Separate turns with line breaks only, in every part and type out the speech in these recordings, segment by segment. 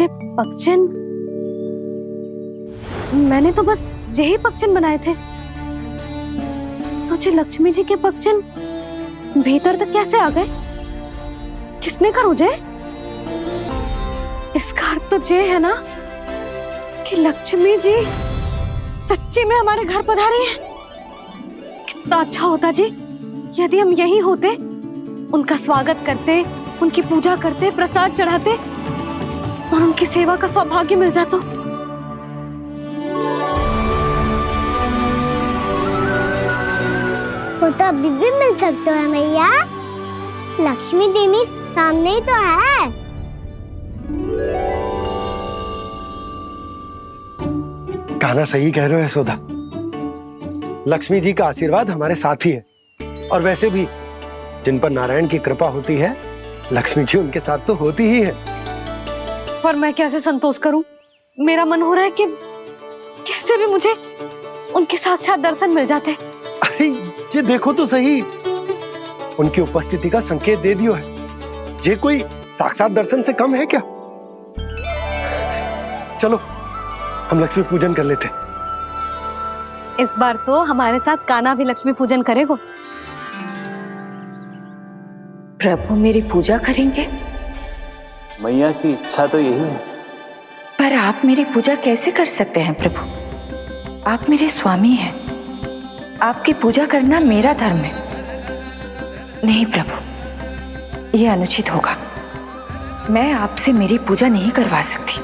मुझे पगचन, मैंने तो बस यही पगचन बनाए थे। तुझे लक्ष्मी जी के पगचन भीतर तक कैसे आ गए? किसने कहा मुझे? इसका अर्थ तो ये है ना कि लक्ष्मी जी सच्ची में हमारे घर पधारी हैं। कितना अच्छा होता जी यदि हम यही होते, उनका स्वागत करते, उनकी पूजा करते, प्रसाद चढ़ाते और उनकी सेवा का सौभाग्य मिल जाता।
तो अभी भी मिल सकते हो मैया, लक्ष्मी देवी सामने ही तो है।
कहना सही कह रहे हो यशोदा, लक्ष्मी जी का आशीर्वाद हमारे साथ ही है। और वैसे भी जिन पर नारायण की कृपा होती है, लक्ष्मी जी उनके साथ तो होती ही है।
पर मैं कैसे संतोष करूं? मेरा मन हो रहा है कि कैसे भी मुझे उनके साक्षात दर्शन मिल जाते।
अरे ये देखो तो सही, उनकी उपस्थिति का संकेत दे दियो है। ये कोई साक्षात दर्शन से कम है क्या? चलो हम लक्ष्मी पूजन कर लेते।
इस बार तो हमारे साथ कान्हा भी लक्ष्मी पूजन करेगा।
प्रभु मेरी पूजा करेंगे?
मैया की इच्छा तो यही है।
पर आप मेरी पूजा कैसे कर सकते हैं प्रभु? आप मेरे स्वामी हैं, आपकी पूजा करना मेरा धर्म है। नहीं प्रभु, यह अनुचित होगा। मैं आपसे मेरी पूजा नहीं करवा सकती।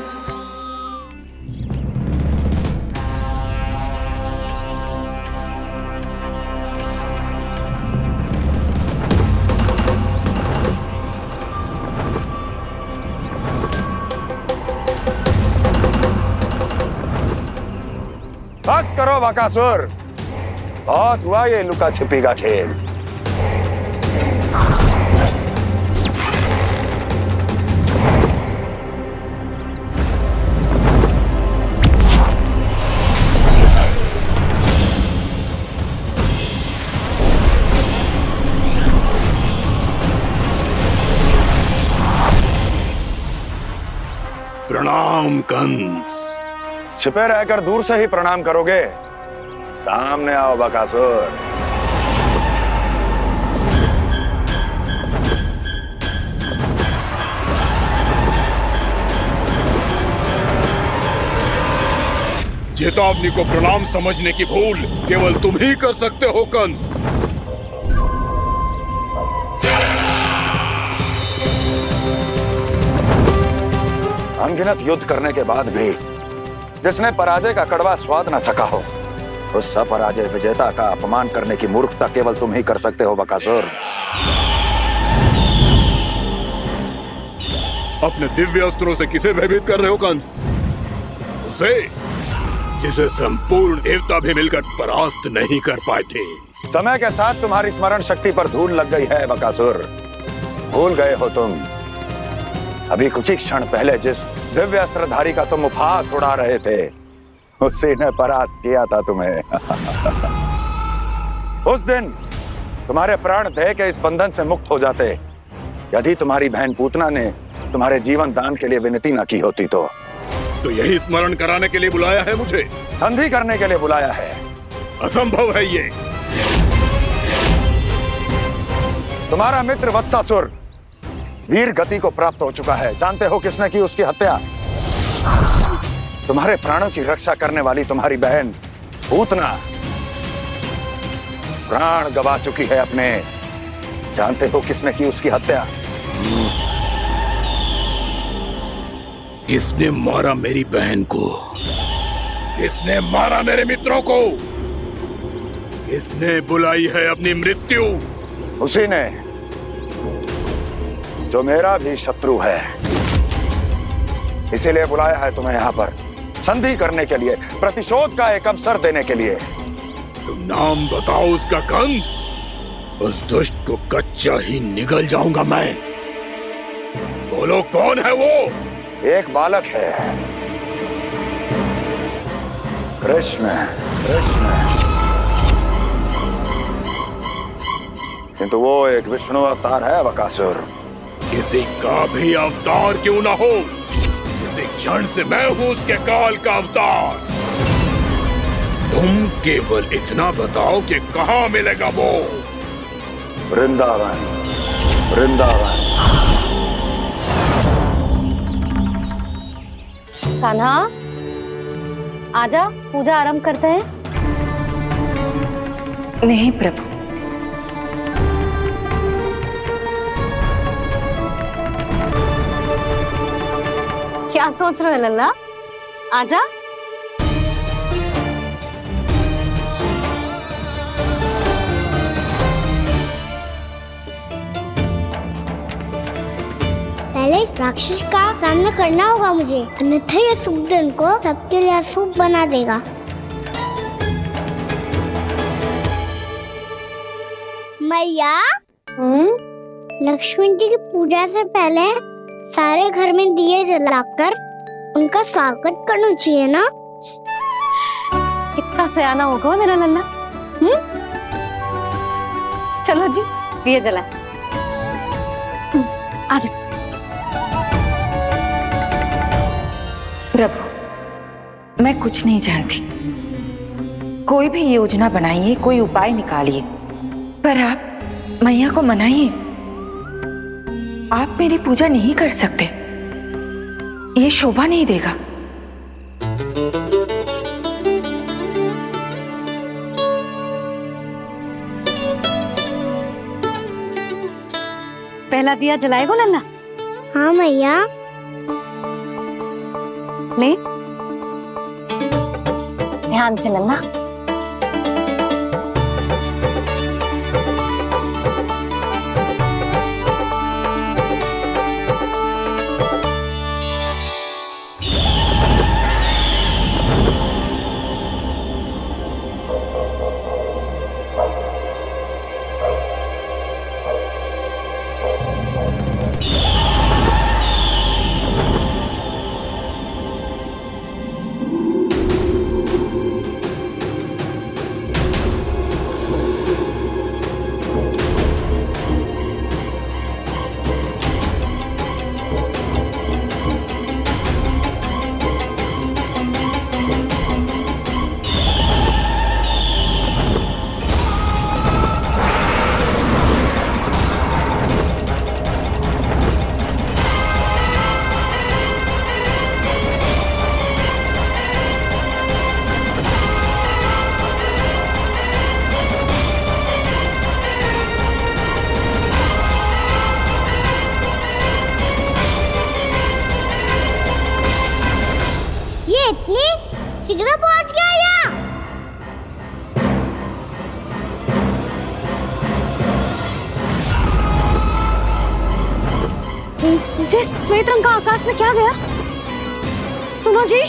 बस करो बकासुर, बहुत हुआ ये लुका छिपी का खेल।
प्रणाम कंस।
छिपे रहकर दूर से ही प्रणाम करोगे? सामने आओ बकासुर।
चेतावनी को प्रणाम समझने की भूल केवल तुम ही कर सकते हो कंस।
अनगिनत युद्ध करने के बाद भी जिसने पराजय का कड़वा स्वाद न चखा हो, उस अपराजय विजेता का अपमान करने की मूर्खता केवल तुम ही कर सकते हो बकासुर।
अपने दिव्य अस्त्रों से किसे भयभीत कर रहे हो कंस? उसे जिसे संपूर्ण देवता भी मिलकर परास्त नहीं कर पाए थे।
समय के साथ तुम्हारी स्मरण शक्ति पर धूल लग गई है बकासुर। भूल गए हो तुम अभी कुछ ही क्षण पहले जिस दिव्य अस्त्रधारी का तुम उपहास उड़ा रहे थे, उसी ने परास्त किया था तुम्हें। उस दिन तुम्हारे प्राण देह के इस बंधन से मुक्त हो जाते यदि तुम्हारी बहन पूतना ने तुम्हारे जीवन दान के लिए विनती न की होती। तो
यही स्मरण कराने के लिए बुलाया है मुझे?
संधि करने के लिए बुलाया है।
असंभव है ये।
तुम्हारा मित्र वत्सासुर वीर गति को प्राप्त हो चुका है। जानते हो किसने की उसकी हत्या? तुम्हारे प्राणों की रक्षा करने वाली तुम्हारी बहन पूतना प्राण गवा चुकी है अपने। जानते हो किसने की उसकी हत्या?
किसने मारा मेरी बहन को? किसने मारा मेरे मित्रों को? किसने बुलाई है अपनी मृत्यु?
उसी ने जो मेरा भी शत्रु है। इसीलिए बुलाया है तुम्हें यहाँ पर संधि करने के लिए, प्रतिशोध का एक अवसर देने के लिए।
तुम नाम बताओ उसका कंस। उस दुष्ट को कच्चा ही निगल जाऊंगा मैं। बोलो कौन है वो?
एक बालक है, कृष्ण। किंतु वो एक विष्णु अवतार है बकासुर।
किसी का भी अवतार क्यों ना हो, किसी एक क्षण से मैं हूँ उसके काल का अवतार। तुम केवल इतना बताओ कि कहाँ मिलेगा वो।
वृंदावन, वृंदावन।
कान्हा, आजा, पूजा आरंभ करते हैं।
नहीं प्रभु,
क्या सोच रहे हो लल्ला? आजा।
पहले इस राक्षस का सामना करना होगा मुझे, अन्यथा ये शुभ दिन को सबके लिए अशुभ बना देगा। मैया, लक्ष्मी जी की पूजा से पहले सारे घर में दिए जलाकर उनका स्वागत करना चाहिए ना।
कितना सयाना होगा मेरा लल्ला। चलो जी, दिए जलाए। आजा।
प्रभु मैं कुछ नहीं जानती। कोई भी योजना बनाइए, कोई उपाय निकालिए, पर आप मैया को मनाइए। आप मेरी पूजा नहीं कर सकते, ये शोभा नहीं देगा।
पहला दिया जलाएगो लल्ला?
हाँ मैया।
ले, ध्यान से लल्ला।
इतनी शीघ्र पहुंच गया यहाँ?
जी, श्वेत रंग का आकाश में क्या गया? सुनो जी,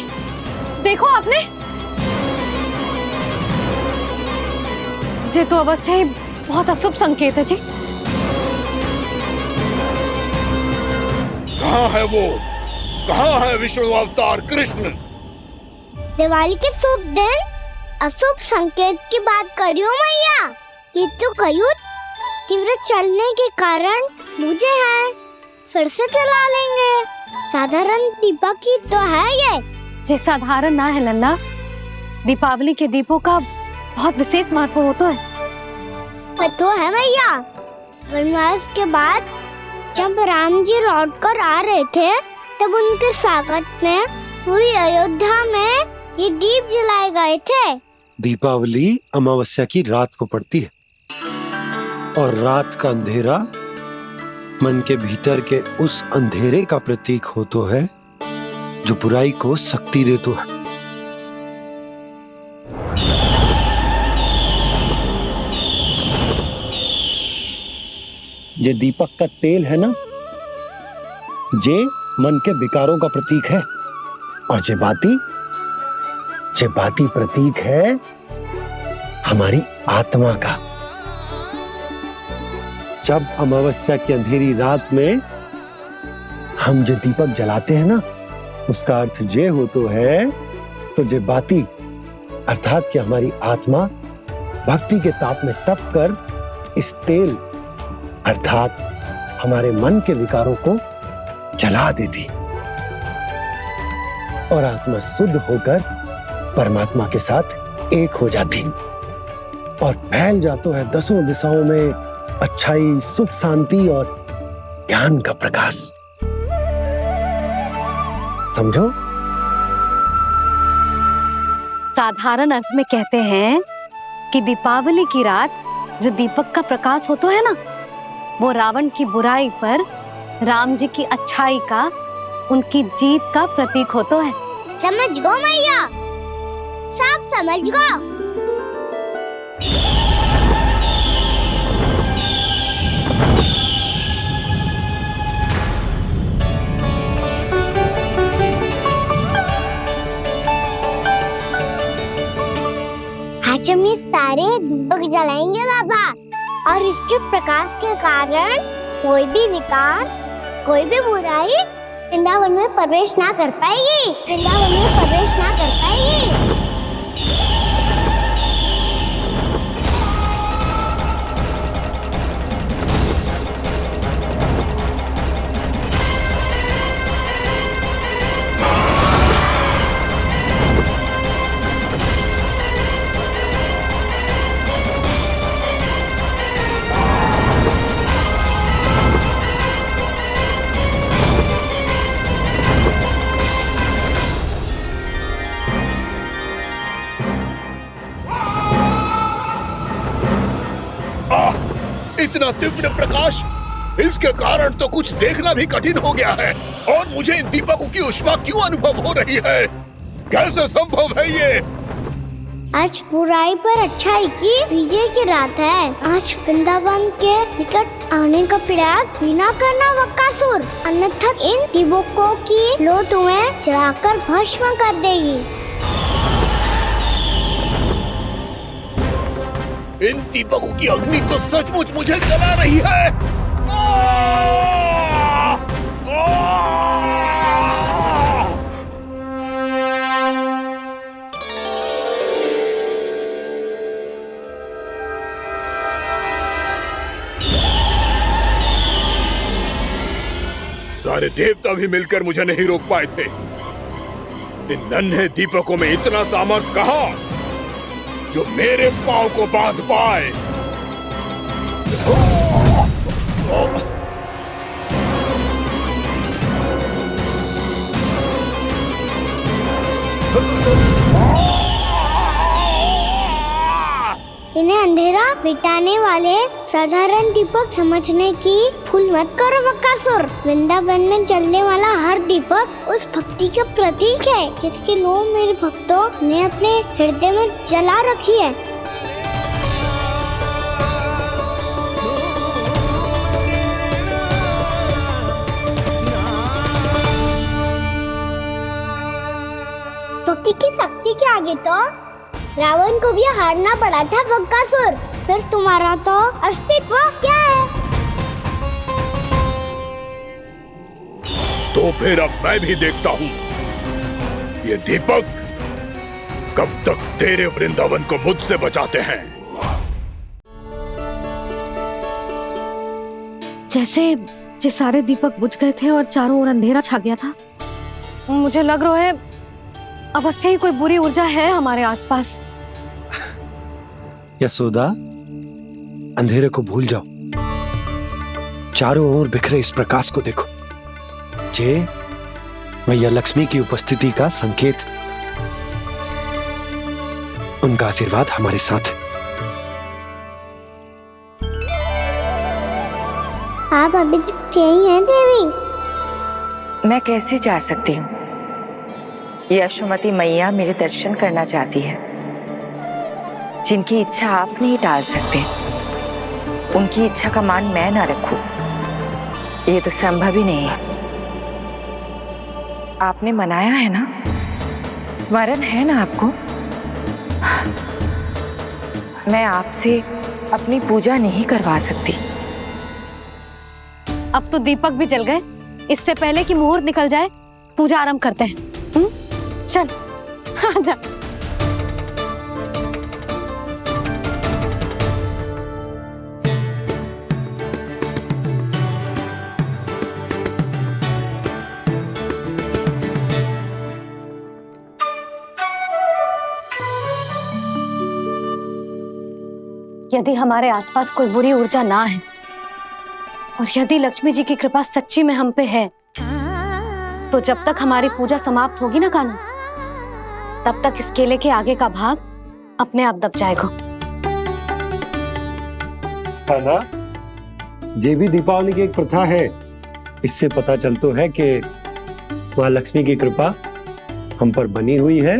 देखो आपने। ये तो अवश्य ही बहुत अशुभ संकेत है जी।
कहाँ है वो? कहाँ है विष्णु अवतार कृष्ण?
दिवाली के शुभ दिन अशुभ संकेत की बात करियो मैया। ये तो कयूत तीव्र चलने के कारण मुझे है, फिर से चला लेंगे। साधारण दीपक ही तो है ये
साधारण ना है लल्ला। दीपावली के दीपों का बहुत विशेष महत्व होता है।
तो है मैया। वनवास के बाद जब राम जी लौटकर आ रहे थे, तब उनके स्वागत में पूरी अयोध्या में ये दीप जलाए गए थे।
दीपावली अमावस्या की रात को पड़ती है और रात का अंधेरा मन के भीतर के उस अंधेरे का प्रतीक होता है जो बुराई को शक्ति देता है। ये दीपक का तेल है ना, जे मन के विकारों का प्रतीक है, और जे बाती प्रतीक है हमारी आत्मा का। जब अमावस्या की अंधेरी रात में हम जो दीपक जलाते हैं ना, उसका अर्थ जे हो तो है, तो जे बाती अर्थात कि हमारी आत्मा भक्ति के ताप में तप कर इस तेल अर्थात हमारे मन के विकारों को जला देती। और आत्मा शुद्ध होकर परमात्मा के साथ एक हो जाती और फैल जाता है दसों दिशाओं में अच्छाई, सुख, शांति और ज्ञान का प्रकाश। समझो?
साधारण अर्थ में कहते हैं कि दीपावली की रात जो दीपक का प्रकाश होता है ना, वो रावण की बुराई पर राम जी की अच्छाई का, उनकी जीत का प्रतीक होता है।
समझ गो मैया, सब समझ गो। आज हम ये सारे दीपक जलाएंगे बाबा, और इसके प्रकाश के कारण कोई भी विकार, कोई भी बुराई वृंदावन में प्रवेश ना कर पाएगी, वृंदावन में प्रवेश ना कर पाएगी।
इतना तीव्र प्रकाश, इसके कारण तो कुछ देखना भी कठिन हो गया है। और मुझे इन दीपकों की उष्मा क्यों अनुभव हो रही है? कैसे संभव है ये?
आज बुराई पर अच्छाई की विजय की रात है। आज वृंदावन के निकट आने का प्रयास भी ना करना बकासुर, अन्यथा इन दीपकों की लो तुम्हें जलाकर भस्म कर देगी।
इन दीपकों की अग्नि तो सचमुच मुझे जला रही है। सारे देवता भी मिलकर मुझे नहीं रोक पाए थे। इन नन्हे दीपकों में इतना सामर्थ्य कहां जो मेरे पांव को बांध पाए।
इन्हें अंधेरा मिटाने वाले साधारण दीपक समझने की भूल मत करो बकासुर। वृंदावन में जलने वाला हर दीपक उस भक्ति का प्रतीक है जिसकी लो मेरे भक्तों ने अपने हृदय में जला रखी है। भक्ति की शक्ति के आगे तो रावण को भी हारना पड़ा था बकासुर। फिर तुम्हारा तो अस्तित्व क्या है?
तो फिर अब मैं भी देखता हूँ ये दीपक कब तक तेरे वृंदावन को मुझसे बचाते हैं।
जैसे ये सारे दीपक बुझ गए थे और चारों ओर अंधेरा छा गया था, मुझे लग रहा है अवश्य ही कोई बुरी ऊर्जा है हमारे आसपास।
यशोदा, अंधेरे को भूल जाओ, चारों ओर बिखरे इस प्रकाश को देखो। जे मैया लक्ष्मी की उपस्थिति का संकेत, उनका आशीर्वाद हमारे साथ।
आप अभी तक यही हैं देवी?
मैं कैसे जा सकती हूँ? यशोमती मैया मेरे दर्शन करना चाहती है। जिनकी इच्छा आप नहीं टाल सकते, उनकी इच्छा का मान मैं ना रखूं, ये तो संभव ही नहीं है। आपने मनाया है ना, स्मरण है ना आपको? मैं आपसे अपनी पूजा नहीं करवा सकती।
अब तो दीपक भी जल गए, इससे पहले कि मुहूर्त निकल जाए पूजा आरंभ करते हैं। चल आजा। यदि हमारे आसपास कोई बुरी ऊर्जा ना है और यदि लक्ष्मी जी की कृपा सच्ची में हम पे है, तो जब तक हमारी पूजा समाप्त होगी ना कान्हा, तब तक इस केले के आगे का भाग अपने आप दब जाएगा।
कान्हा, ये भी दीपावली की एक प्रथा है। इससे पता चलता है कि माँ लक्ष्मी की कृपा हम पर बनी हुई है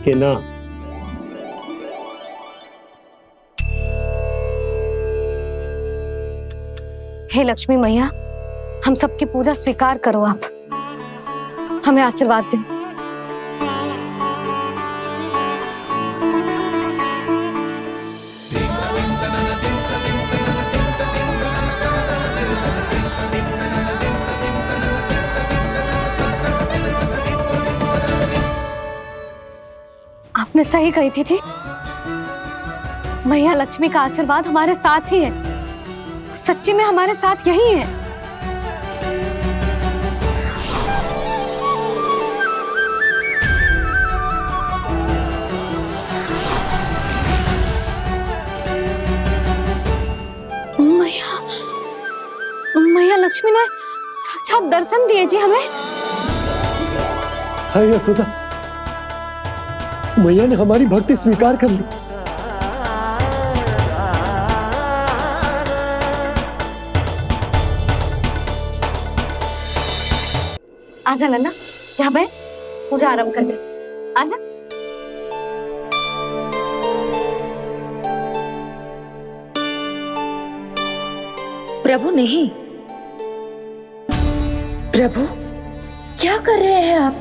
कि ना।
हे लक्ष्मी मैया, हम सबकी पूजा स्वीकार करो, आप हमें आशीर्वाद दो। आपने सही कही थी जी, मैया लक्ष्मी का आशीर्वाद हमारे साथ ही है, सच्ची में हमारे साथ यही है। मैया लक्ष्मी ने साक्षात दर्शन दिए जी हमें।
हाय यशोदा, मैया ने हमारी भक्ति स्वीकार कर ली।
आजा नन्ना, यहाँ बैठ, पूजा आरंभ कर दे। आजा।
प्रभु नहीं, प्रभु क्या कर रहे हैं आप?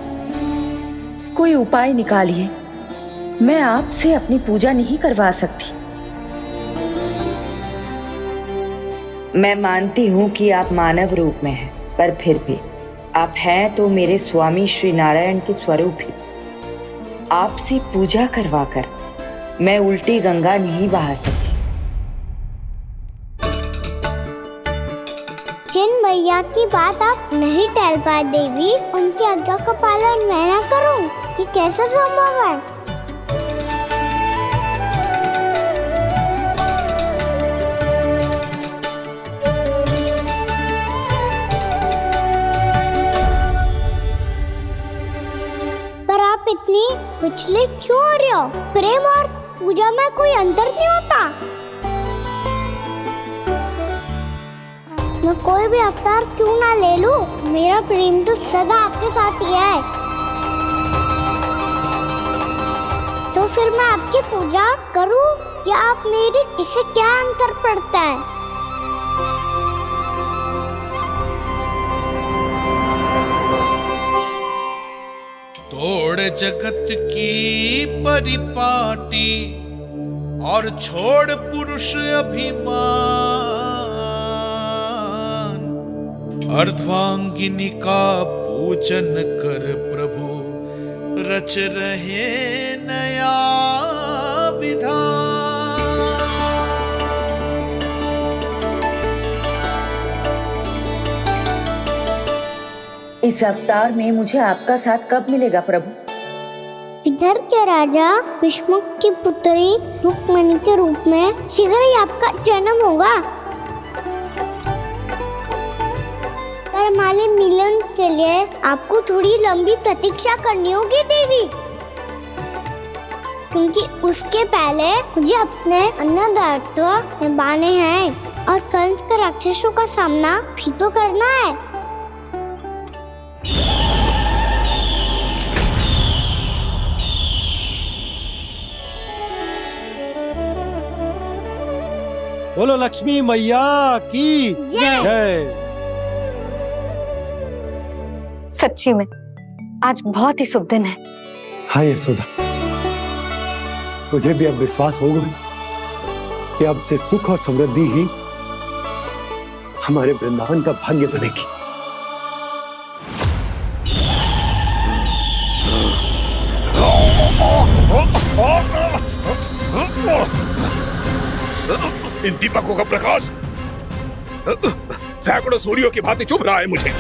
कोई उपाय निकालिए, मैं आपसे अपनी पूजा नहीं करवा सकती। मैं मानती हूँ कि आप मानव रूप में हैं, पर फिर भी आप हैं तो मेरे स्वामी श्री नारायण के स्वरूप ही। आपसे पूजा करवाकर मैं उल्टी गंगा नहीं बहा सकती।
जिन भैया की बात आप नहीं टाल पाए देवी, उनकी आज्ञा का पालन मैं ना करूं, ये कैसा संभव है? पर आप इतनी विचलित क्यों हो रहे हो? प्रेम और पूजा में कोई अंतर नहीं होता। मैं कोई भी अवतार क्यों ना ले लूं, मेरा प्रेम तो सदा आपके साथ ही है। तो फिर मैं आपकी पूजा करूं या आप मेरी, इससे क्या अंतर पड़ता है?
तोड़ जगत की परिपाटी और छोड़ पुरुष अभिमान, अर्धांगिनी का पूजन कर प्रभु रच रहे नया विधान।
इस अवतार में मुझे आपका साथ कब मिलेगा प्रभु?
इधर के राजा भीष्मक की पुत्री रुक्मणी के रूप में शीघ्र ही आपका जन्म होगा। पर हमारे मिलन के लिए आपको थोड़ी लंबी प्रतीक्षा करनी होगी देवी, क्योंकि उसके पहले मुझे अपने अन्य दायित्व निभाने हैं और कंस के राक्षसों का सामना भी तो करना है।
बोलो लक्ष्मी मैया की जय।
सच्ची में आज बहुत ही शुभ दिन है।
हाँ यशोदा, मुझे भी अब विश्वास हो गया कि अब से सुख और समृद्धि ही हमारे वृंदावन का भाग्य बनेगी।
इन दीपकों का प्रकाश सैकड़ों सूर्यों की भांति चुभ रहा है मुझे।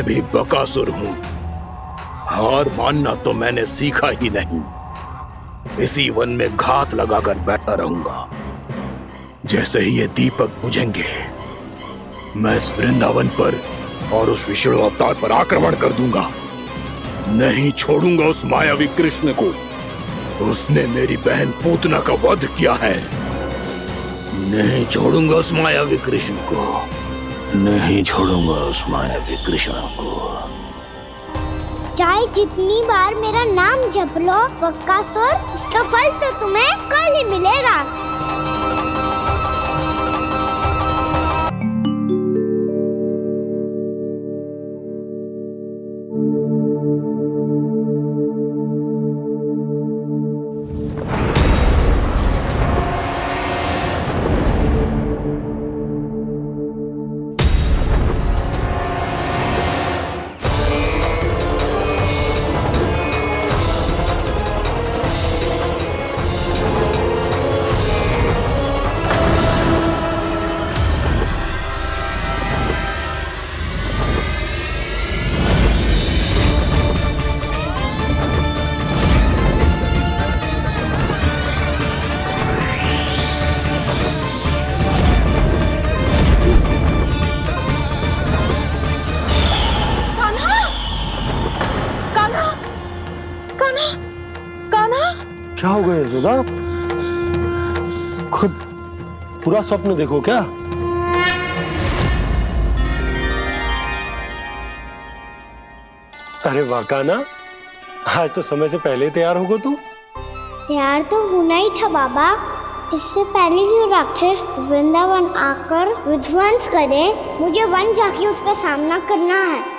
भी बकासुर हूँ। हार मानना तो मैंने सीखा ही नहीं। इसी वन में घात लगाकर बैठा रहूंगा। जैसे ही ये दीपक बुझेंगे, मैं इस वृंदावन पर और उस विष्णु अवतार पर आक्रमण कर दूंगा। नहीं छोड़ूंगा उस मायावी कृष्ण को। उसने मेरी बहन पूतना का वध किया है। नहीं छोड़ूंगा उस मायावी कृष्ण को। नहीं छोड़ूंगा उस मायावी कृष्ण को।
चाहे जितनी बार मेरा नाम जप लो बकासुर, इसका फल तो तुम्हें कल ही मिलेगा।
क्या हो गया यशोदा? खुद पूरा स्वप्न देखो क्या? अरे वाह कान्हा, आज तो समय से पहले तैयार होगा तू।
तैयार तो होना ही था बाबा। इससे पहले कि राक्षस वृंदावन आकर विध्वंस करे, मुझे वन जाके उसका सामना करना है।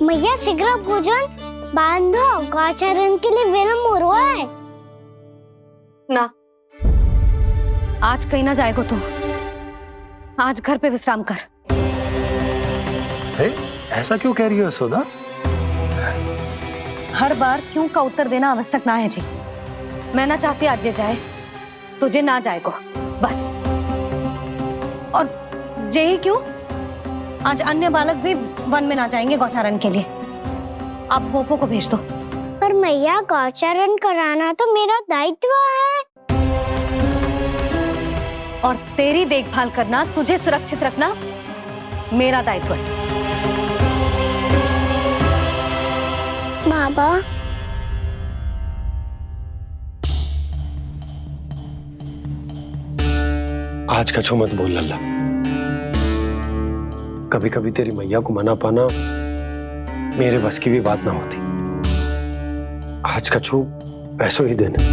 मैया शीघ्र भोजन बांधो, गौचरण के लिए विलंब हो रहा है।
ना, आज कहीं ना जाएगा तुम। आज घर पे विश्राम कर।
ऐसा क्यों कह रही हो यशोदा?
हर बार क्यों का उत्तर देना आवश्यक ना है जी। मैं ना चाहती आज ये जाए, तुझे ना जाएगा बस। और यही क्यों, आज अन्य बालक भी वन में ना जाएंगे गौचारण के लिए। आप गोपो को भेज दो।
पर मैया गौचरण कराना तो मेरा दायित्व है।
और तेरी देखभाल करना, तुझे सुरक्षित रखना मेरा दायित्व है।
बाबा,
आज कछु मत बोल लल्ला। कभी कभी तेरी मैया को मना पाना मेरे बस की भी बात ना होती। आज कछु वैसो ही दिन है।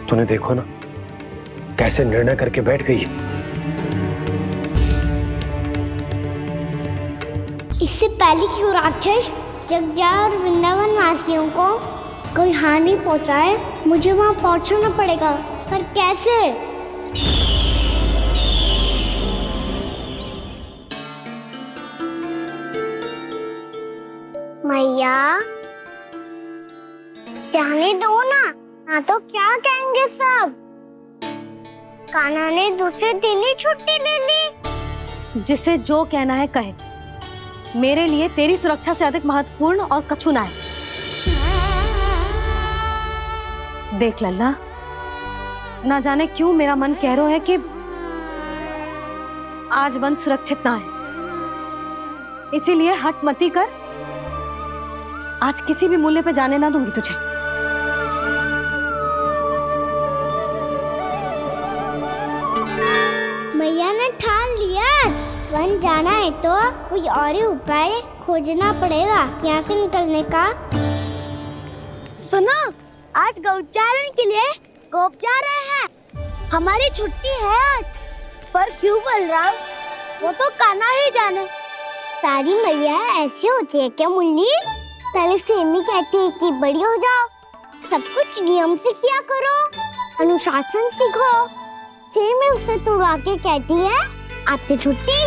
तूने देखो ना कैसे निर्णय करके बैठ गई है।
इससे पहले कि वो राक्षस जगजा और वृंदावन वासियों को कोई हानि पहुंचाए, मुझे वहां पहुंचना पड़ेगा। पर कैसे? मैया, जाने दो ना तो क्या कहेंगे सब। कान्हा ने दूसरे दिन ही छुट्टी ले ली।
जिसे जो कहना है कहे। मेरे लिए तेरी सुरक्षा से अधिक महत्वपूर्ण और कछु ना है। देख लल्ला, ना जाने क्यों मेरा मन कह रहा है कि आज वन सुरक्षित ना है। इसीलिए हट मती कर। आज किसी भी मूल्य पे जाने ना दूंगी तुझे।
मैया ने ठान लिया, आज वन जाना है तो कोई और ही उपाय खोजना पड़ेगा यहाँ से निकलने का। सुनो, आज गौचारण के लिए गोप जा रहे हैं। हमारी छुट्टी है आज। पर क्यों बलराम? वो तो कान्हा ही जाने। सारी मैया ऐसी होती है क्या मुन्नी? पहले सेमी कहती है कि बड़ी हो जाओ, सब कुछ नियम से किया करो, अनुशासन सीखो। सेमी उसे तुड़वा के कहती है आपकी छुट्टी।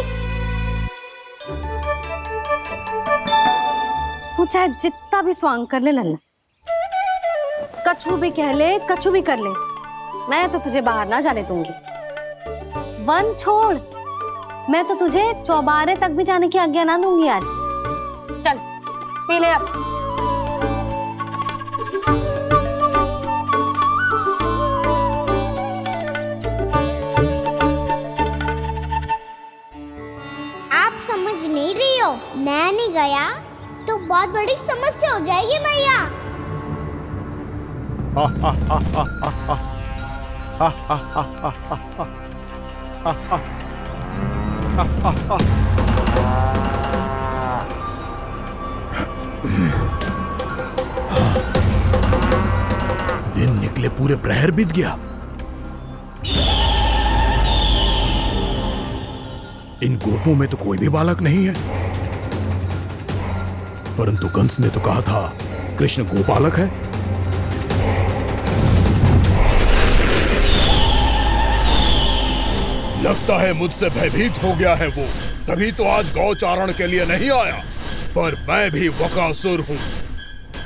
तू चाहे जितना भी स्वांग कर ले लल्ला, कछु भी कह ले, कछु भी कर ले, मैं तो तुझे बाहर ना जाने दूंगी। वन छोड़, मैं तो तुझे चौबारे तक भी जाने की आज्ञा ना दूंगी आज। चल पी ले अब।
आप समझ नहीं रही हो, मैं नहीं गया तो बहुत बड़ी समस्या हो जाएगी मैया।
दिन निकले पूरे प्रहर बीत गया। इन गोपों में तो कोई भी बालक नहीं है, परंतु कंस ने तो कहा था कृष्ण गोपालक है। लगता है मुझसे भयभीत हो गया है वो, तभी तो आज गौचारण के लिए नहीं आया। पर मैं भी बकासुर हूँ,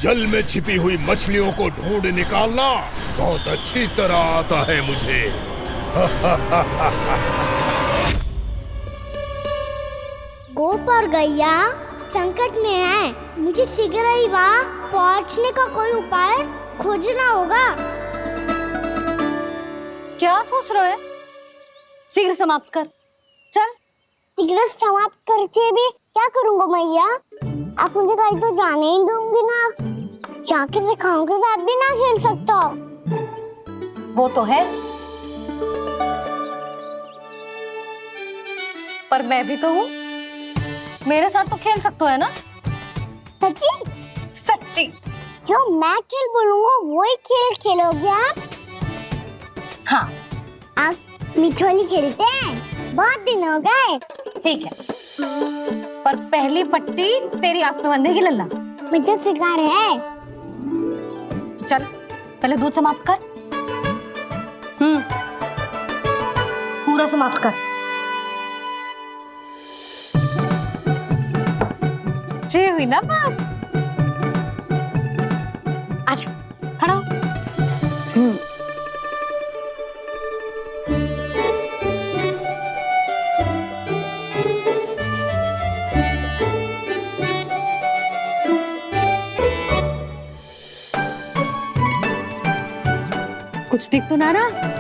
जल में छिपी हुई मछलियों को ढूंढ निकालना बहुत अच्छी तरह आता है मुझे।
गोप और गैया संकट में है, मुझे शीघ्र ही वहाँ पहुँचने का कोई उपाय खोजना होगा।
क्या सोच रहे हो? शीघ्र समाप्त कर, चल।
शीघ्र समाप्त करके भी क्या करूँगा मैया? आप मुझे कहीं तो जाने ही दूंगी ना, जाके सिखाओं के साथ भी ना खेल सकता।
वो तो है, पर मैं भी तो हूँ, मेरे साथ तो खेल सकते हो है ना?
सच्ची?
सच्ची।
जो मैं खेल बोलूँगा वही खेल खेलोगे आप?
हाँ।
आप मिठोली खेलते हैं, बहुत दिन हो गए।
ठीक है, पर पहली पट्टी तेरी आंख में बंधेगी लल्ला।
मुझे शिकार है।
चल पहले दूध समाप्त कर। पूरा समाप्त कर। जी हुई ना बात? आजा, खड़ा हो। कुछ दिख तो ना रहा?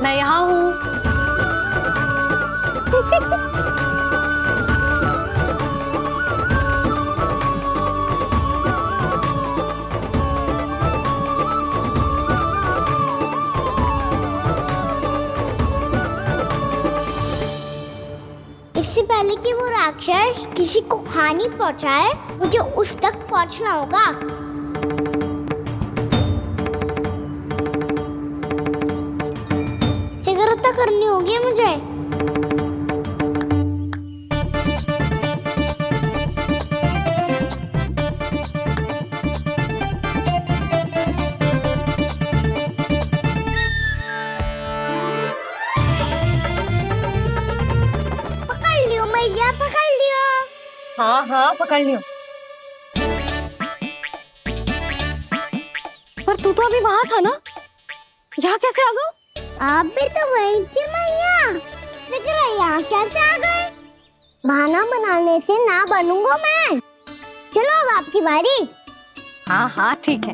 मैं यहाँ हूँ।
इससे पहले कि वो राक्षस किसी को हानि पहुंचाए, मुझे उस तक पहुंचना होगा। शीघ्रता करनी होगी मुझे। पकड़ लियो मैया, पकड़ लियो।
हाँ हाँ पकड़ लियो। पर तू तो अभी वहां था ना, यहाँ कैसे आ गया?
आप भी तो वही थी मैया, शीघ्र यहाँ कैसे आ गए? बहाना बनाने से ना बनूंगा मैं। चलो अब आपकी बारी।
हाँ हाँ ठीक है।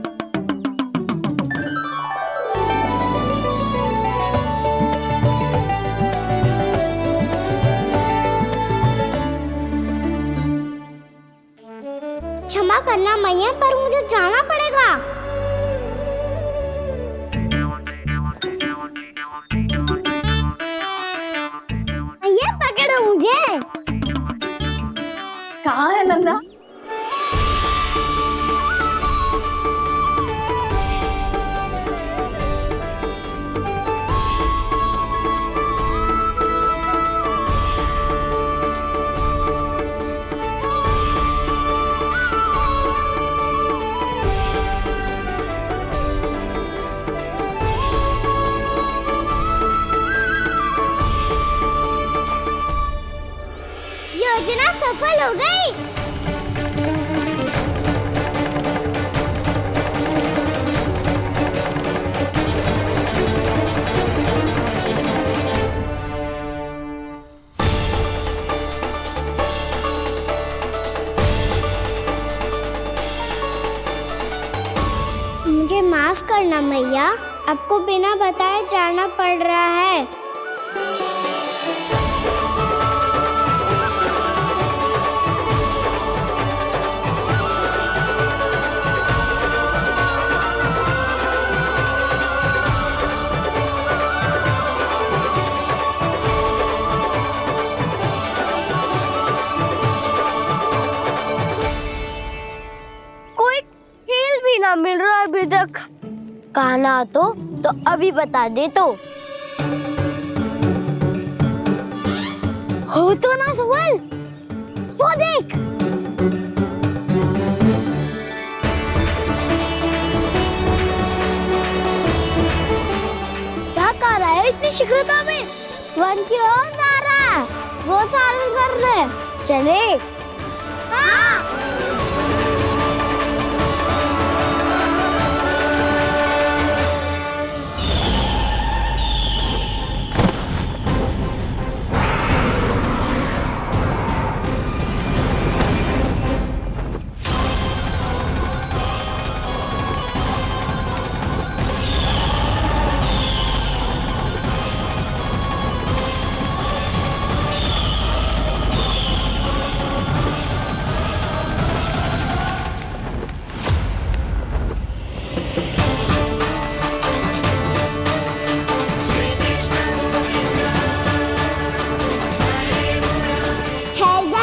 क्षमा करना मैया, पर मुझे जाना पड़ेगा। मैया पकड़ो मुझे।
कहाँ है नंदा?
योजना सफल हो गई। मुझे माफ करना मैया, आपको बिना बताए जाना पड़ रहा है। कोई खेल भी ना मिल रहा अभी तक। कहना तो अभी बता दे तो। हो तो ना सवाल, वो देख। क्या कर रहा है इतनी शीघ्रता में? वन की ओर जा रहा है, वो सारे करने चले। हाँ।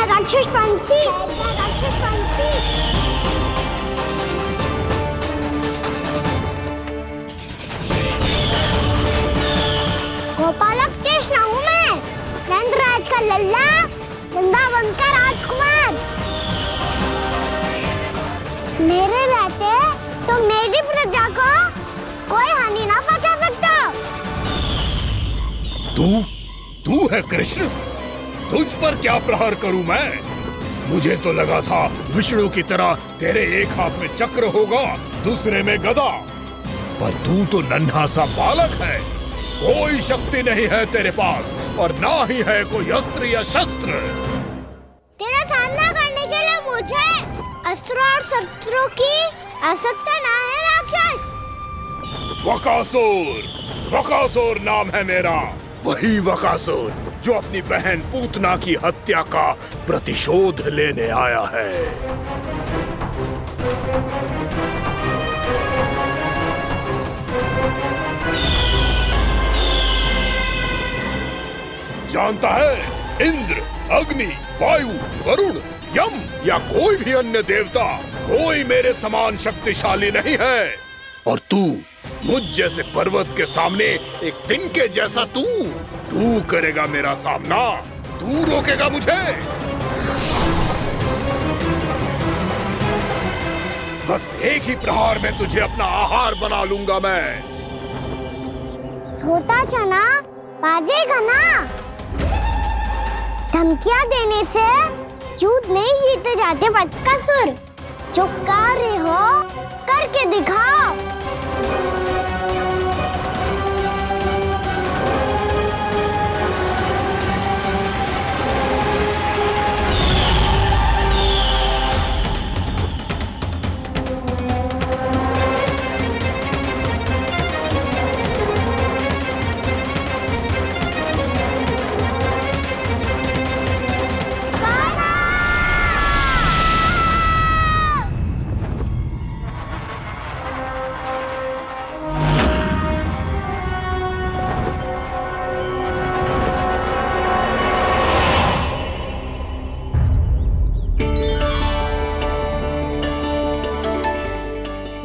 राक्षस पंछी, राक्षस पंछी। गोपालक कृष्ण हूँ मैं, नंदराज का लल्ला, वृंदावन का राजकुमार। मेरे रहते तो मेरी प्रजा को कोई हानि ना पहुंचा सकता।
तू है कृष्ण? तुझ पर क्या प्रहार करूं मैं? मुझे तो लगा था विष्णु की तरह तेरे एक हाथ में चक्र होगा, दूसरे में गदा, पर तू तो नन्हा सा बालक है। कोई शक्ति नहीं है तेरे पास और ना ही है कोई अस्त्र या शस्त्र।
तेरा सामना करने के लिए मुझे अस्त्र और शस्त्रों की आवश्यकता ना है राक्षस।
वकासुर, वकासुर नाम है मेरा, वही वकासुर जो अपनी बहन पूतना की हत्या का प्रतिशोध लेने आया है। जानता है, इंद्र, अग्नि, वायु, वरुण, यम या कोई भी अन्य देवता, कोई मेरे समान शक्तिशाली नहीं है। और तू, मुझ जैसे पर्वत के सामने एक तिनके जैसा तू करेगा मेरा सामना? तू रोकेगा मुझे? बस एक ही प्रहार में तुझे अपना आहार बना लूंगा मैं।
छोटा चना बाजेगा ना। धमकियां देने से युद्ध नहीं जीते जाते बदकसूर। जो कार्य हो करके दिखाओ।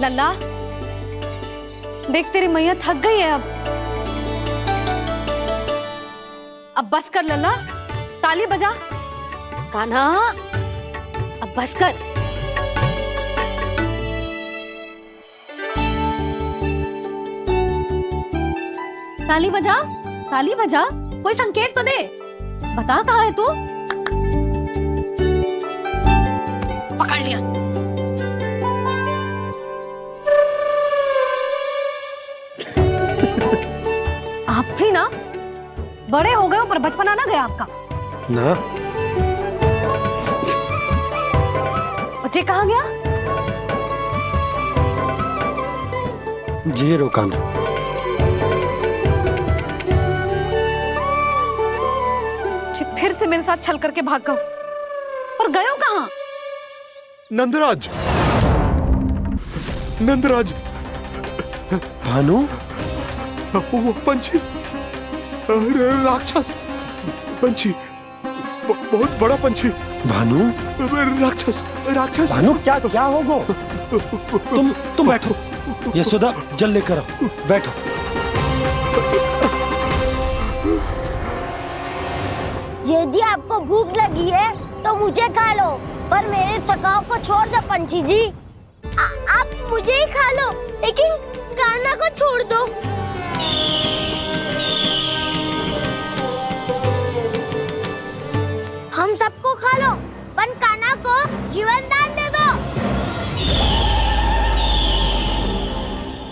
लल्ला, देख तेरी मैया थक गई है अब बस कर लल्ला, ताली बजा। कान्हा अब बस कर। ताली बजा, ताली बजा, कोई संकेत तो दे, बता कहाँ है तू? पकड़ लिया। आप भी ना बड़े हो गए हो, पर बचपना ना गया आपका
ना।
बच्चे कहाँ गया?
जी रोकाना।
फिर से मेरे साथ छल करके भाग गए, और गए हो कहाँ?
नंदराज, नंदराज।
भानु,
वो पंछी, राक्षस पंछी, बहुत बड़ा पंछी।
भानु,
राक्षस, राक्षस।
भानु क्या हो गो? तुम बैठो, यशोदा जल लेकर आओ, बैठो।
यदि आपको भूख लगी है तो मुझे खा लो, पर मेरे सखाओं को छोड़ दो पंछी जी। आप मुझे ही खा लो, लेकिन कान्हा को छोड़ दो। हम सबको खा लो, पर कान्हा को जीवन दान दे दो।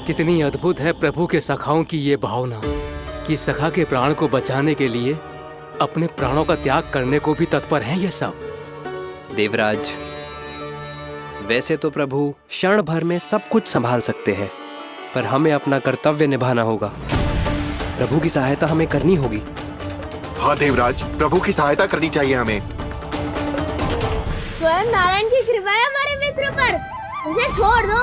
कितनी अद्भुत है प्रभु के सखाओं की ये भावना कि सखा के प्राण को बचाने के लिए अपने प्राणों का त्याग करने को भी तत्पर हैं ये सब।
देवराज, वैसे तो प्रभु क्षण भर में सब कुछ संभाल सकते हैं, पर हमें अपना कर्तव्य निभाना होगा। प्रभु की सहायता हमें करनी होगी।
हाँ देवराज, प्रभु की सहायता करनी चाहिए हमें।
स्वयं नारायण की कृपा है हमारे मित्र पर, उसे छोड़ दो,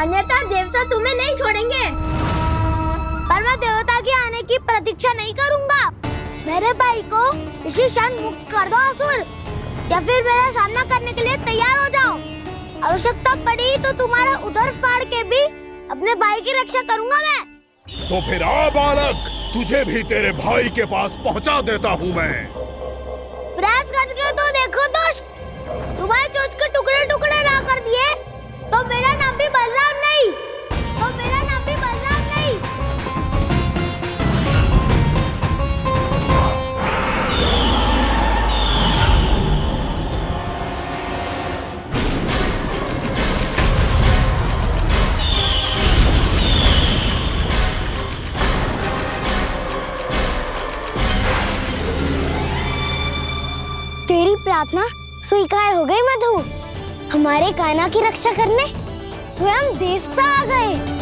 अन्यथा देवता तुम्हें नहीं छोड़ेंगे। पर मैं देवता के आने की प्रतीक्षा नहीं करूंगा। मेरे भाई को इसी क्षण मुक्त कर दो असुर, या फिर मेरा सामना करने के लिए तैयार हो जाओ। आवश्यकता पड़ी तो तुम्हारा उधर फाड़ के भी अपने भाई की रक्षा करूंगा मैं।
तो फिर आ बालक, तुझे भी तेरे भाई के पास पहुंचा देता हूँ मैं।
प्रयास करके तो देखो दोस्त, तुम्हारे चोंच के टुकड़े टुकड़े ना कर दिए तो मेरा नाम भी बलराम नहीं, तो मेरा नाम भी बलराम नहीं। तेरी प्रार्थना स्वीकार हो गई मधु। हमारे कान्हा की रक्षा करने स्वयं देवता आ गए।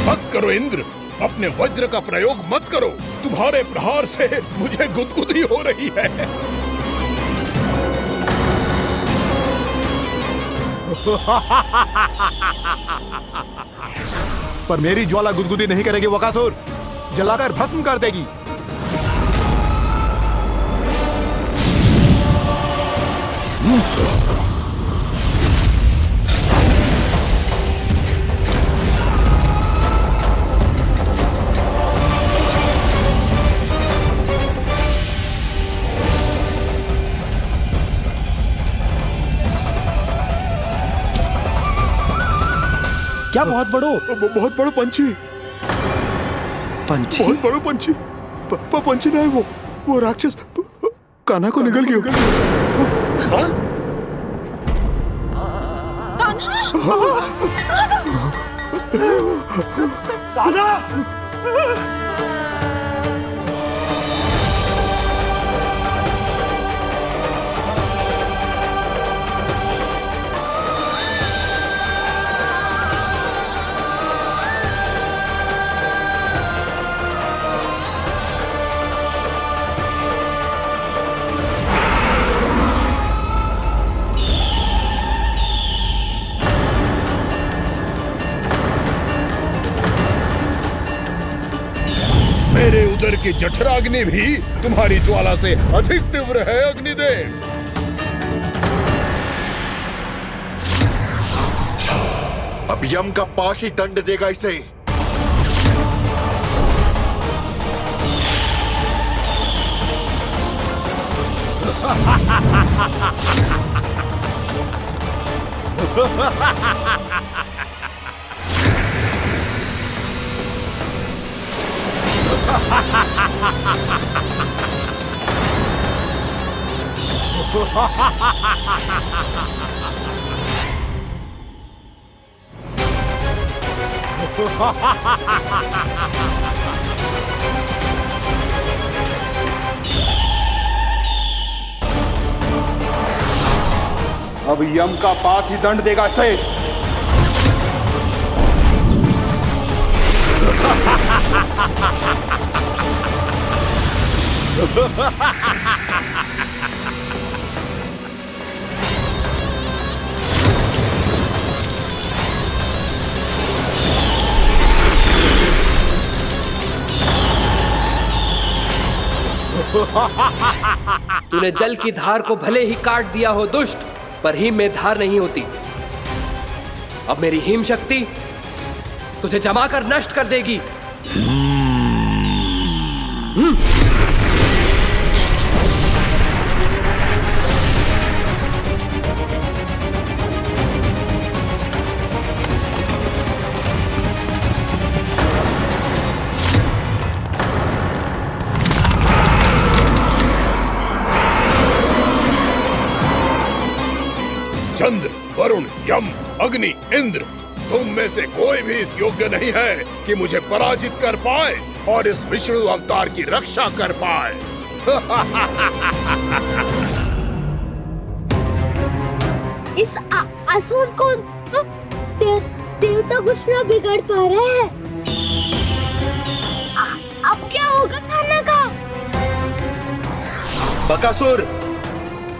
बस करो इंद्र, अपने वज्र का प्रयोग मत करो। तुम्हारे प्रहार से मुझे गुदगुदी हो रही है।
पर मेरी ज्वाला गुदगुदी नहीं करेगी बकासुर, जलाकर भस्म कर देगी।
क्या बहुत बड़ो?
बहुत बड़ो पंछी,
पंछी?
बहुत बड़ो पंछी। पंछी नहीं, वो राक्षस कान्हा को निगल गया। हाँ?
कान्हा!
सागर की जठराग्नि भी तुम्हारी ज्वाला से अधिक तीव्र है अग्निदेव।
अब यम का पाश ही दंड देगा इसे।
अब यम का पास ही दंड देगा इसे।
तूने जल की धार को भले ही काट दिया हो दुष्ट, पर हिम में धार नहीं होती। अब मेरी हिम शक्ति तुझे जमा कर नष्ट कर देगी।
चंद्र, वरुण, यम, अग्नि, इंद्र, तुम में से कोई भी इस योग्य नहीं है कि मुझे पराजित कर पाए और इस विष्णु अवतार की रक्षा कर पाए।
इस असुर को देवता कुछ ना बिगाड़ पा रहे हैं। अब क्या होगा खाना का?
बकासुर,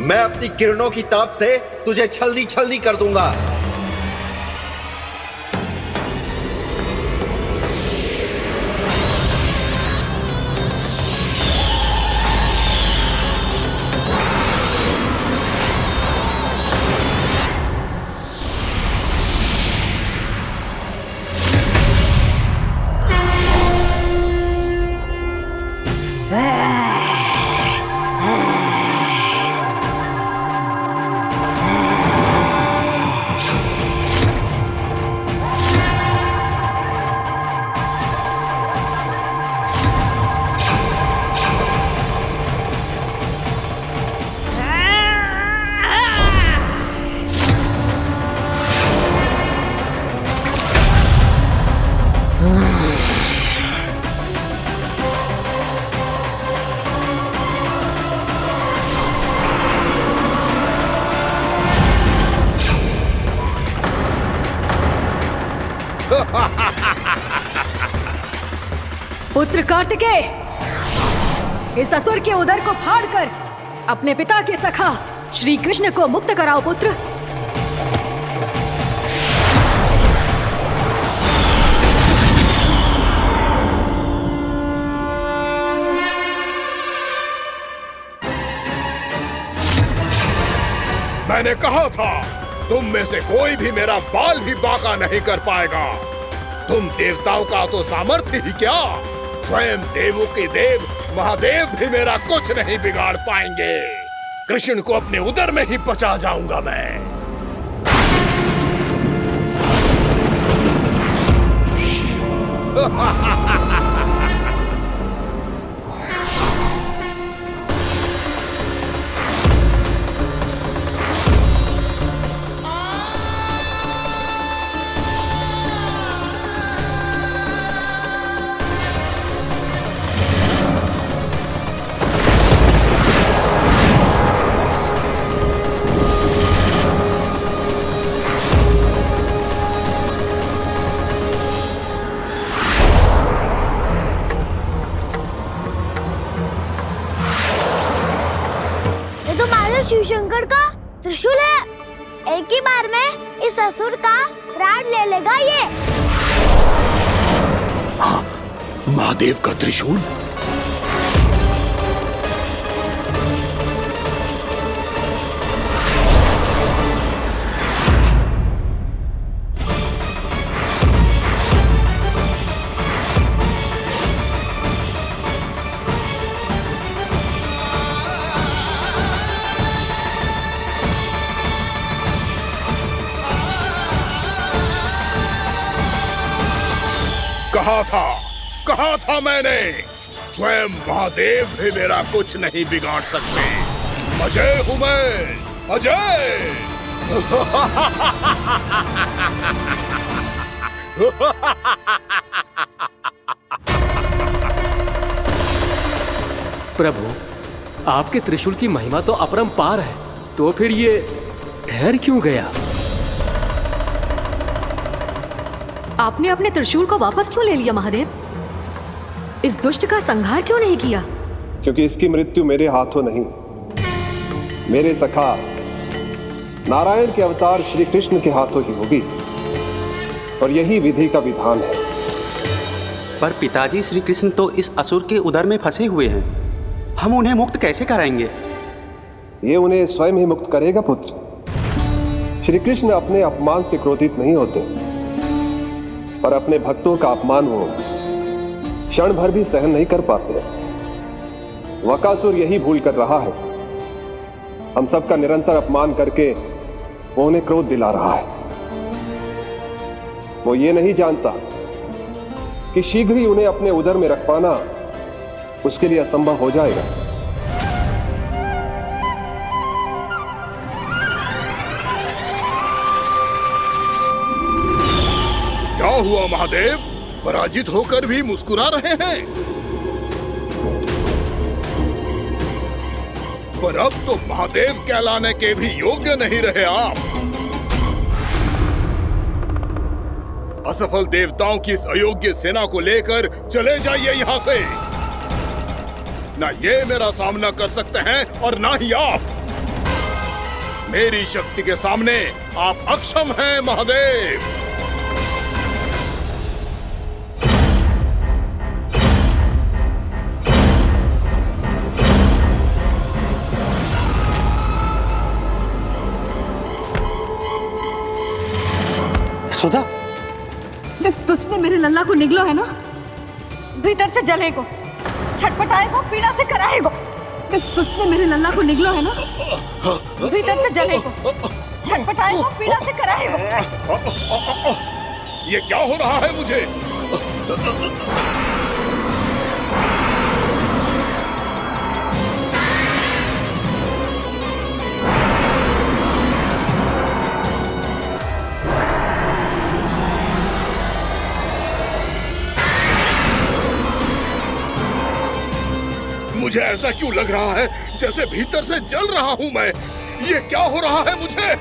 मैं अपनी किरणों की ताप से तुझे छल्दी छल्दी कर दूंगा।
पुत्र कार्तिकेय, इस असुर के उदर को फाड़कर अपने पिता के सखा श्री कृष्ण को मुक्त कराओ पुत्र।
मैंने कहा था, तुम में से कोई भी मेरा बाल भी बांका नहीं कर पाएगा। तुम देवताओं का तो सामर्थ्य ही क्या, स्वयं देवों के देव महादेव भी मेरा कुछ नहीं बिगाड़ पाएंगे। कृष्ण को अपने उदर में ही पचा जाऊंगा मैं।
शिव शंकर का त्रिशूल है। एक ही बार में इस असुर का प्राण ले लेगा ये।
हाँ, महादेव का त्रिशूल। कहा था मैंने, स्वयं महादेव भी मेरा कुछ नहीं बिगाड़ सकते। अजय हूं मैं, अजय।
प्रभु, आपके त्रिशूल की महिमा तो अपरंपार है, तो फिर ये ठहर क्यों गया?
आपने अपने त्रिशूल को वापस क्यों ले लिया महादेव? इस दुष्ट का संहार क्यों नहीं किया?
क्योंकि इसकी मृत्यु मेरे हाथों नहीं, मेरे सखा नारायण के अवतार श्री कृष्ण के हाथों ही होगी, और यही विधि का विधान है।
पर पिताजी, श्री कृष्ण तो इस असुर के उदर में फंसे हुए हैं, हम उन्हें मुक्त कैसे कराएंगे?
ये उन्हें स्वयं ही मुक्त करेगा पुत्र। श्री कृष्ण अपने अपमान से क्रोधित नहीं होते, पर अपने भक्तों का अपमान वो क्षण भर भी सहन नहीं कर पाते। वकासुर यही भूल कर रहा है, हम सबका निरंतर अपमान करके वो उन्हें क्रोध दिला रहा है। वो ये नहीं जानता कि शीघ्र ही उन्हें अपने उदर में रख पाना उसके लिए असंभव हो जाएगा।
क्या हुआ महादेव, पराजित होकर भी मुस्कुरा रहे हैं? पर अब तो महादेव कहलाने के भी योग्य नहीं रहे आप। असफल देवताओं की इस अयोग्य सेना को लेकर चले जाइए यहाँ से। ना ये मेरा सामना कर सकते हैं और ना ही आप। मेरी शक्ति के सामने आप अक्षम हैं महादेव।
सुधा,
जिस दुष्ट ने मेरे लल्ला को निगलो है ना, भीतर से जलेगो, छटपटाएगो, पीड़ा से कराएगो। जिस दुष्ट ने मेरे लल्ला को निगलो है ना, भीतर से जलेगो, छटपटाएगो, पीड़ा से कराएगो।
ये क्या हो रहा है मुझे? मुझे ऐसा क्यों लग रहा है जैसे भीतर से जल रहा हूं मैं। ये क्या हो रहा है मुझे?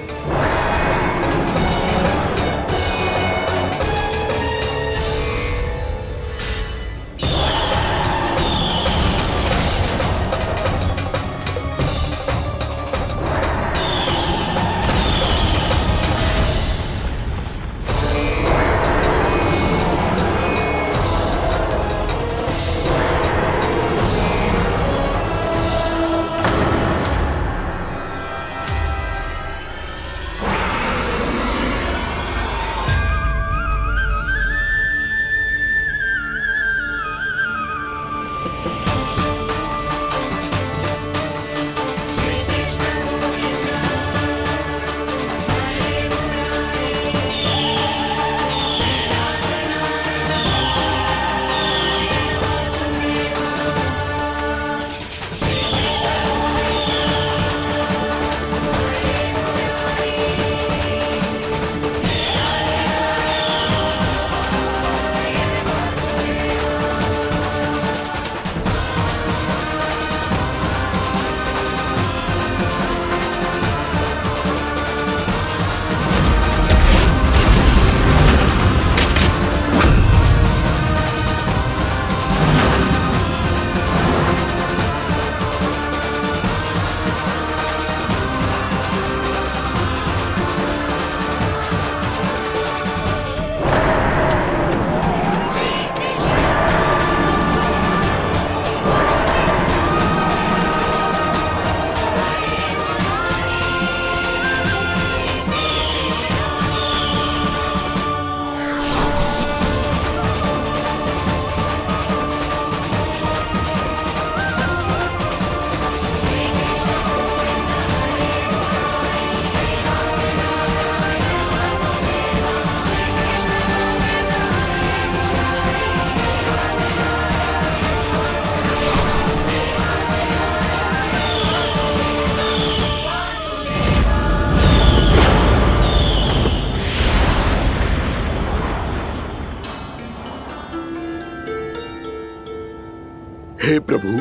हे प्रभु,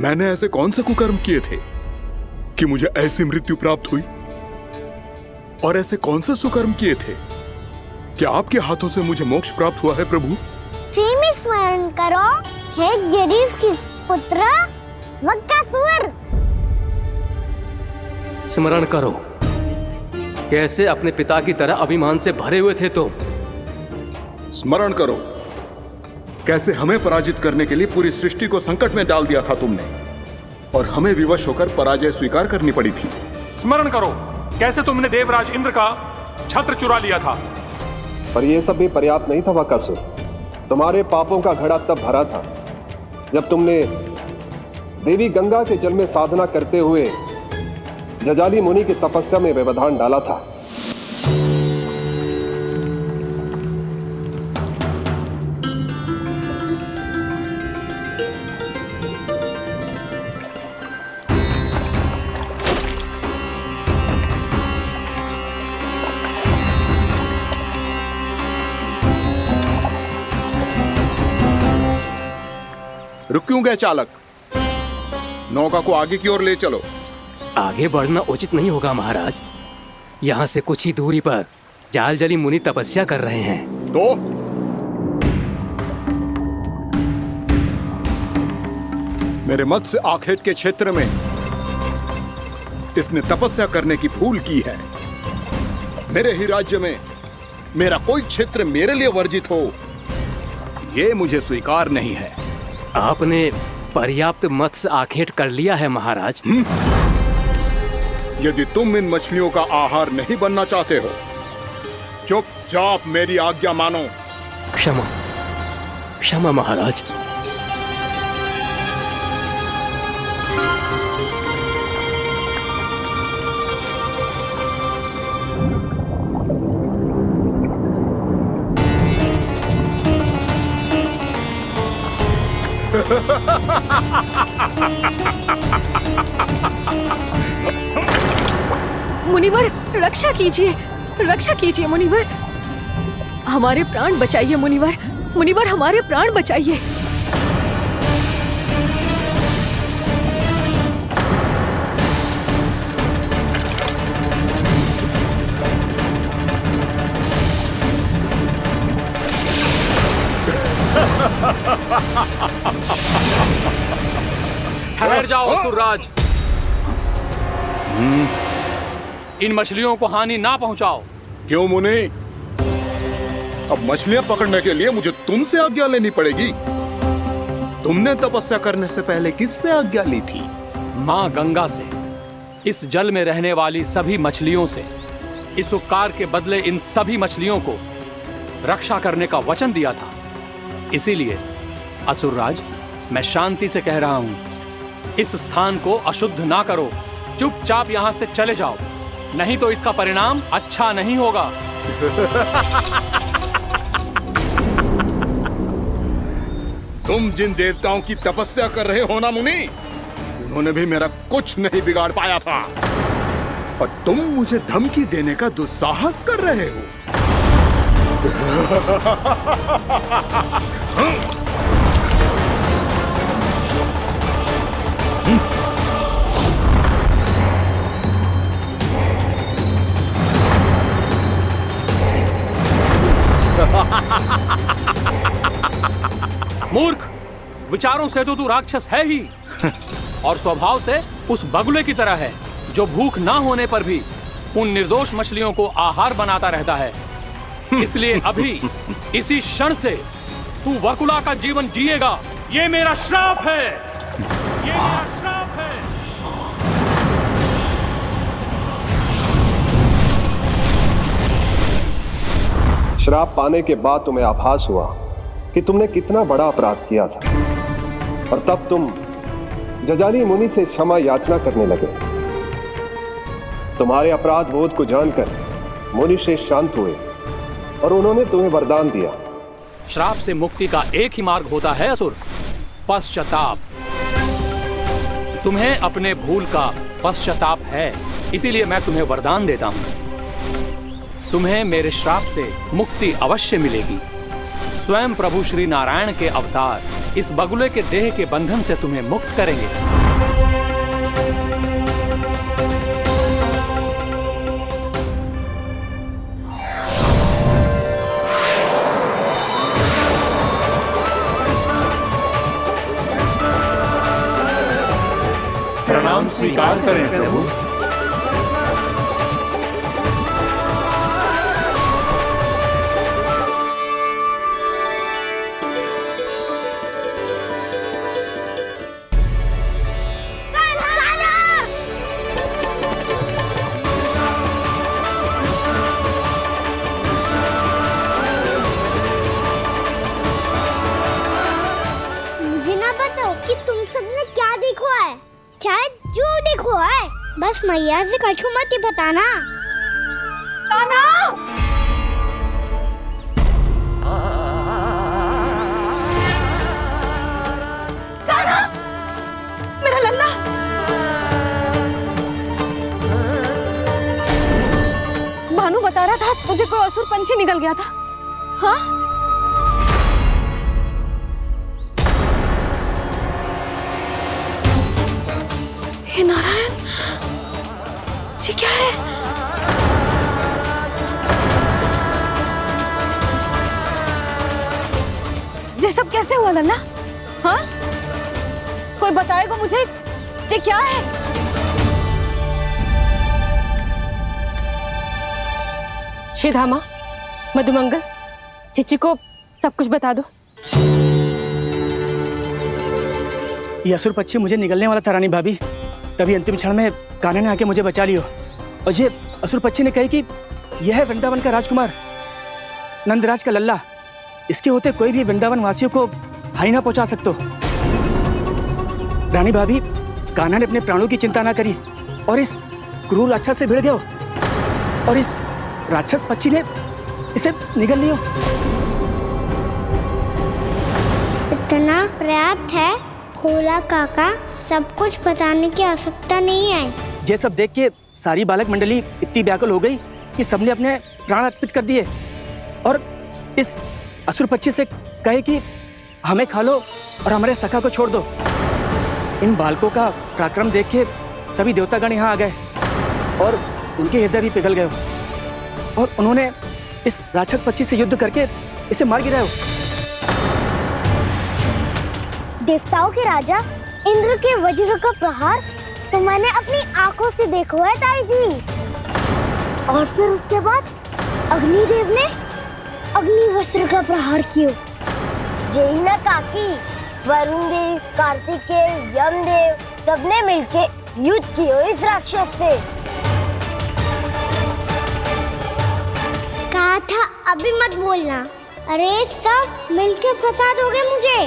मैंने ऐसे कौन से कुकर्म किए थे कि मुझे ऐसी मृत्यु प्राप्त हुई? और ऐसे कौन से सुकर्म किए थे कि आपके हाथों से मुझे मोक्ष प्राप्त हुआ है प्रभु?
में स्मरण करो, हे जरीस की पुत्र वक्कासुर।
स्मरण करो, कैसे अपने पिता की तरह अभिमान से भरे हुए थे तुम।
स्मरण करो, कैसे हमें पराजित करने के लिए पूरी सृष्टि को संकट में डाल दिया था तुमने, और हमें विवश होकर पराजय स्वीकार करनी पड़ी थी।
स्मरण करो, कैसे तुमने देवराज इंद्र का छत्र चुरा लिया था।
पर यह सब भी पर्याप्त नहीं था बकासुर। तुम्हारे पापों का घड़ा तब भरा था जब तुमने देवी गंगा के जल में साधना करते हुए जजाली मुनि की तपस्या में व्यवधान डाला था।
रुक क्यों गए चालक? नौका को आगे की ओर ले चलो।
आगे बढ़ना उचित नहीं होगा महाराज। यहाँ से कुछ ही दूरी पर जालजली मुनि तपस्या कर रहे हैं।
तो मेरे मत्स्य आखेट के क्षेत्र में इसने तपस्या करने की भूल की है। मेरे ही राज्य में मेरा कोई क्षेत्र मेरे लिए वर्जित हो, यह मुझे स्वीकार नहीं है।
आपने पर्याप्त मत्स्य आखेट कर लिया है महाराज।
यदि तुम इन मछलियों का आहार नहीं बनना चाहते हो, चुपचाप मेरी आज्ञा मानो।
क्षमा, क्षमा महाराज।
मुनिवर, रक्षा कीजिए, रक्षा कीजिए मुनिवर। हमारे प्राण बचाइए मुनिवर, मुनिवर हमारे प्राण बचाइए।
ठहर जाओ असुरराज। इन मछलियों को हानि ना पहुंचाओ।
क्यों मुनि? अब मछलियां पकड़ने के लिए मुझे तुमसे आज्ञा लेनी पड़ेगी। तुमने तपस्या करने से पहले किससे आज्ञा ली थी?
माँ गंगा से, इस जल में रहने वाली सभी मछलियों से। इस उपकार के बदले इन सभी मछलियों को रक्षा करने का वचन दिया था। इसीलिए असुरराज, मैं शांति से कह रहा हूं, इस स्थान को अशुद्ध ना करो। चुपचाप यहां से चले जाओ, नहीं तो इसका परिणाम अच्छा नहीं होगा।
तुम जिन देवताओं की तपस्या कर रहे हो ना मुनि, उन्होंने भी मेरा कुछ नहीं बिगाड़ पाया था, और तुम मुझे धमकी देने का दुस्साहस कर रहे हो।
मूर्ख, विचारों से तो तू राक्षस है ही, और स्वभाव से उस बगुले की तरह है जो भूख ना होने पर भी उन निर्दोष मछलियों को आहार बनाता रहता है। इसलिए अभी इसी क्षण से तू वकुला का जीवन जिएगा। ये मेरा श्राप है, ये मेरा श्राप है।
श्राप पाने के बाद तुम्हें आभास हुआ कि तुमने कितना बड़ा अपराध किया था, और तब तुम जजाली मुनि से क्षमा याचना करने लगे। तुम्हारे अपराध बोध को जानकर मुनि श्रेष्ठ शांत हुए और उन्होंने तुम्हें वरदान दिया।
श्राप से मुक्ति का एक ही मार्ग होता है असुर, पश्चाताप। तुम्हें अपने भूल का पश्चाताप है, इसीलिए मैं तुम्हें वरदान देता हूं। तुम्हें मेरे श्राप से मुक्ति अवश्य मिलेगी। स्वयं प्रभु श्री नारायण के अवतार इस बगुले के देह के बंधन से तुम्हें मुक्त करेंगे। प्रणाम स्वीकार करें प्रभु।
मुझे ना बताओ कि तुम सबने क्या देखा है, शायद जो देखो है, बस मैया से कछु मत ही बताना।
कान्हा! कान्हा! मेरा लल्ला! भानु बता रहा था तुझे कोई असुर पंछी निकल गया था। हाँ? हे नारायण, ये क्या है? ये सब कैसे हुआ लल्ला? हाँ? कोई बताएगा मुझे ये क्या है?
श्रीधामा, मधुमंगल, चिची को सब कुछ बता दो।
ये असुर पक्षी मुझे निगलने वाला था रानी भाभी, तभी अंतिम क्षण में कान्हा ने आके मुझे बचा लियो। और ये असुर पक्षी ने कही कि यह है वृंदावन का राजकुमार, नंदराज का लल्ला। इसके होते कोई भी वृंदावन वासियों को हानि ना पहुंचा सकते। रानी भाभी, कान्हा ने अपने प्राणों की चिंता ना करी और इस क्रूर राक्षस से भिड़ गयो और इस राक्षस पक्षी ने इसे निगल लियो।
इतना पर्याप्त है भोला काका, सब कुछ बताने की आवश्यकता नहीं है।
ये सब देख के सारी बालक मंडली इतनी व्याकुल हो गई कि सबने अपने प्राण अर्पित कर दिए और इस असुर पक्षी से कहे कि हमें खा लो और हमारे सखा को छोड़ दो। इन बालकों का पराक्रम देख के सभी देवतागण यहाँ आ गए और उनके हृदय भी पिघल गए और उन्होंने इस राक्षस पक्षी से युद्ध करके इसे मार गिराया।
देवताओं के राजा इंद्र के वज्र का प्रहार तो मैंने अपनी आंखों से देखा है ताई जी। और फिर उसके बाद अग्निदेव ने अग्निवस्त्र का प्रहार किया। जय ना काकी, वरुण देव, कार्तिकेय, यमदेव सबने मिलके युद्ध किया इस राक्षस से। कहा था अभी मत बोलना। अरे सब मिलके फंसा दोगे मुझे।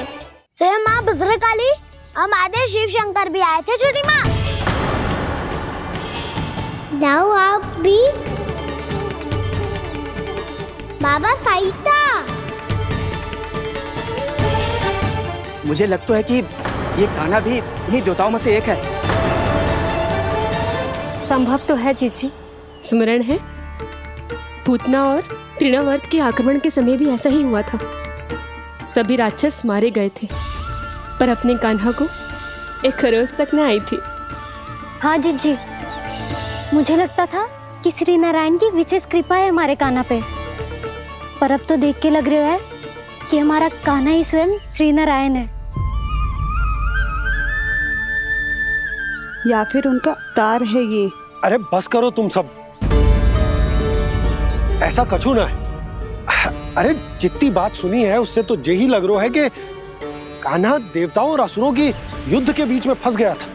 जय माँ भद्रकाली, हमारे शिव शंकर भी आए थे छोटी माँ। जाओ आप भी। बाबा साईता,
मुझे लगता है कि ये कान्हा भी इन्हीं देवताओं में से एक है।
संभव तो है चीची, स्मरण है पूतना और तृणावर्त के आक्रमण के समय भी ऐसा ही हुआ था। सभी राक्षस मारे गए थे पर अपने कान्हा को एक खरोच तक न आई थी।
हाँ जीजी, मुझे लगता था कि श्री नारायण की विशेष कृपा है हमारे कान्हा पे, पर अब तो देख के लग रहा है कि हमारा कान्हा ही स्वयं श्री नारायण है।
या फिर उनका अवतार है ये।
अरे बस करो तुम सब, ऐसा कछु ना है। अरे जितनी बात सुनी है उससे तो यही लग रहा है कि कान्हा देवताओं और असुरों की युद्ध के बीच में फंस गया था।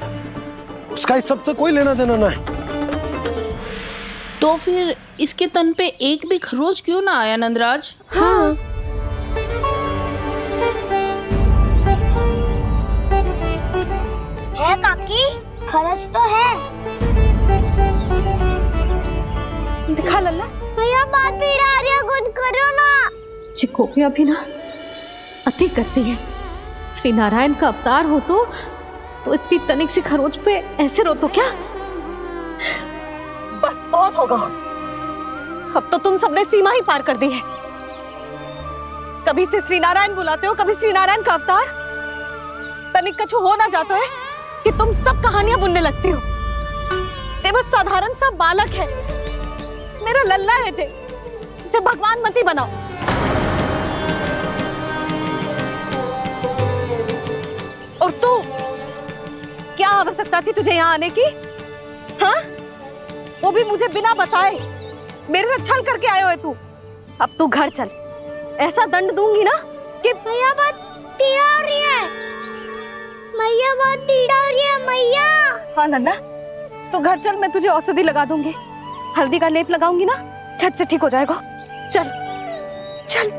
उसका इस सब से कोई लेना देना ना है।
तो फिर इसके तन पे एक भी खरोच क्यों ना आया नंदराज?
हाँ,
है काकी, खरच तो है।
दिखा लल्ला।
भैया बात पीड़ा आ रही है, कुछ करो ना।
चिकोपिया भी ना अति करती है। श्री नारायण का अवतार हो तो इतनी तनिक सी खरोच पे ऐसे रो तो क्या? बस बहुत होगा। अब तो तुम सबने सीमा ही पार कर दी है। कभी से श्री नारायण बुलाते हो, कभी श्री नारायण का अवतार। तनिक कछु हो ना जाता है कि तुम सब कहानियां बुनने लगती हो। जे बस साधारण सा बालक है, मेरा लल्ला है जे, इसे भगवान मत ही बनाओ। और तू, क्या आवश्यकता थी तुझे यहाँ आने की? हाँ, वो भी मुझे बिना बताए। मेरे से छल करके आयो है तू। अब तू घर चल, ऐसा दंड दूंगी ना कि
मैया बहुत पीड़ा हो रही है। मैया बहुत पीड़ा हो रही है मैया।
हाँ नन्ना, तू घर चल, मैं तुझे औषधि लगा दूंगी। हल्दी का लेप लगाऊंगी ना, झट से ठीक हो जाएगा। चल चल।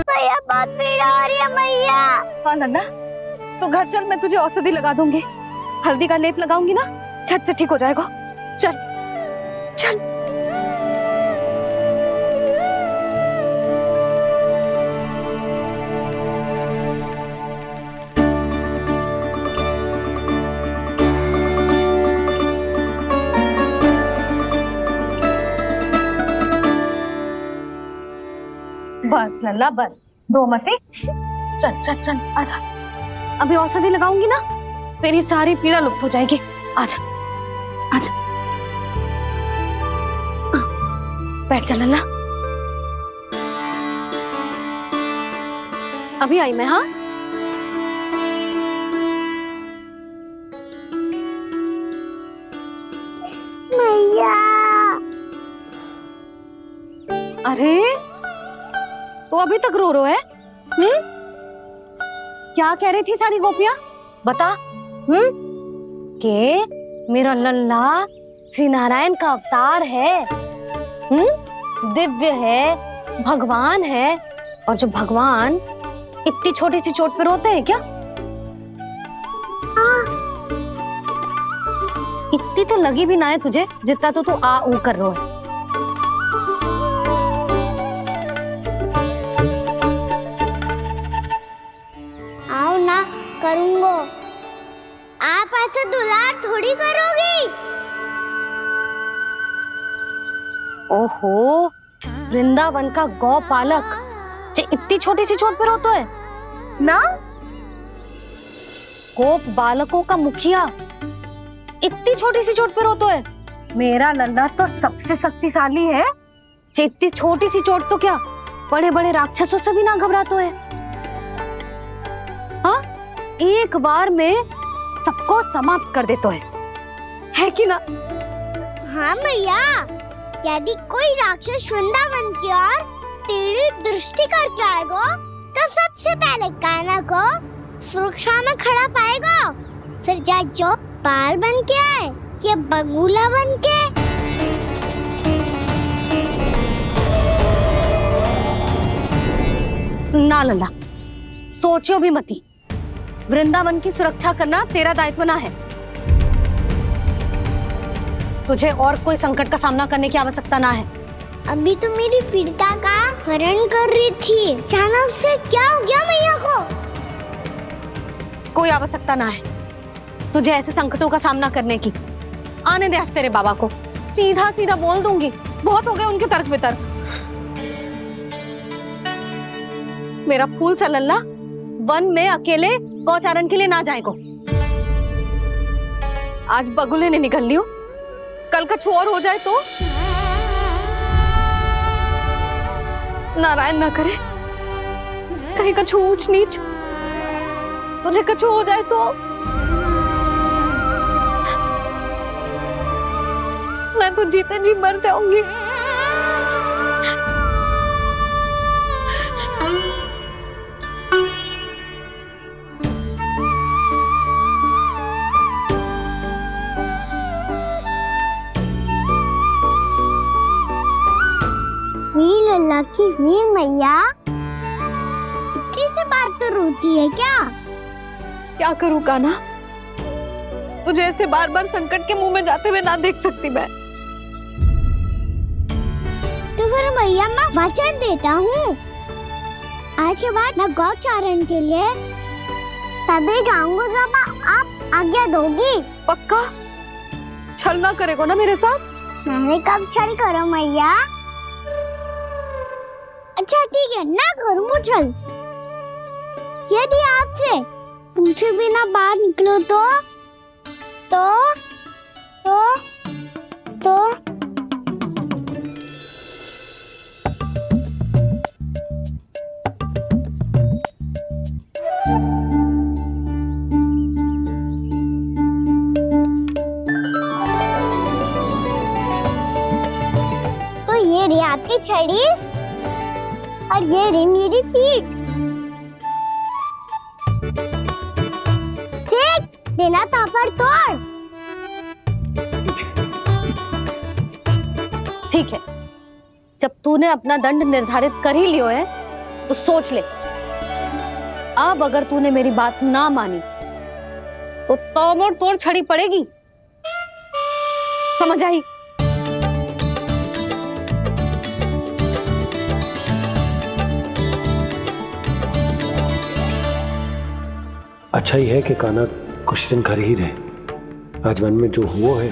मैया बहुत पीड़ा हो रही है मैया।
हाँ नन्ना, तू घर चल, मैं तुझे औषधि लगा दूंगी। हल्दी का लेप लगाऊंगी ना, झट से ठीक हो जाएगा। चल चल। बस लल्ला बस, रो मत। चल चल चल, आजा। अभी औषधि लगाऊंगी ना, तेरी सारी पीड़ा लुप्त हो जाएगी। आजा आजा, बैठ जा लल्ला। अभी आई मैं। हाँ,
मैया।
अरे तू अभी तक रो है? क्या कह रही थी सारी गोपियां? बता। के मेरा लल्ला श्री नारायण का अवतार है, दिव्य है, भगवान है। और जो भगवान इतनी छोटी सी चोट पे रोते हैं क्या? इतनी तो लगी भी ना है तुझे, जितना तो तू आ ऊ कर रहा है।
आओ ना, करूंगो। आप ऐसा दुलार थोड़ी करोगी।
ओहो, वृंदावन का गौ पालक जो इतनी छोटी सी चोट पे रोता है ना? गोप बालकों का मुखिया इतनी छोटी सी चोट पे रोता है? मेरा लल्ला तो सबसे शक्तिशाली है। इतनी छोटी सी चोट तो क्या, बड़े बड़े राक्षसों से भी ना घबराता है। हाँ, एक बार में सबको समाप्त कर देता है कि ना?
हाँ मैया, यदि कोई राक्षस वृंदावन की ओर टेढ़ी दृष्टि करके आएगा, तो सबसे पहले कान्हा को सुरक्षा में खड़ा पाएगा। फिर चाहे जो पाल बन के आए या बगुला बन के।
ना लल्ला, सोचो भी मती। वृंदावन की सुरक्षा करना तेरा दायित्व ना है। तुझे और कोई संकट का सामना करने की आवश्यकता ना है।
अभी तो मेरी पीड़िता का हरण कर रही थी, अचानक से क्या हो गया मैया को?
कोई आवश्यकता ना है तुझे ऐसे संकटों का सामना करने की। आने दे आज तेरे बाबा को, सीधा सीधा बोल दूंगी। बहुत हो गए उनके तर्क वितर्क। मेरा फूल सा लल्ला वन में अकेले गौचारण के लिए ना जाएगो। आज बगुले ने निकल लियो, कल कछु और हो जाए तो? नारायण ना करे, कहीं कछु ऊंच नीच तुझे कछु हो जाए तो? मैं तो जीते जी मर जाऊंगी।
लल्ला की वीर मैया इतनी सी बात तो रोती है क्या?
क्या करूं कान्हा, तुझे ऐसे बार बार संकट के मुंह में जाते हुए ना देख सकती मैं।
तो फिर मैया मैं वचन देता हूँ, आज के बाद मैं गौचारण के लिए तभी जाऊंगा जब आप आज्ञा दोगी।
पक्का? छल ना करेगा ना मेरे साथ?
मैंने कब छल करो मैया? अच्छा ठीक है, ना करूँगा छल। यदि आपसे पूछे बिना बाहर निकलो तो ये रही आपकी छड़ी और ये रही मेरी पीठ। ठीक देना तापर तोड़।
ठीक है, जब तूने अपना दंड निर्धारित कर ही लियो है तो सोच ले, अब अगर तूने मेरी बात ना मानी तो तोड़ तोड़ छड़ी पड़ेगी। समझ आई?
अच्छा ही है कि कान्हा कुछ दिन घर ही रहे। आज वन में जो हुआ है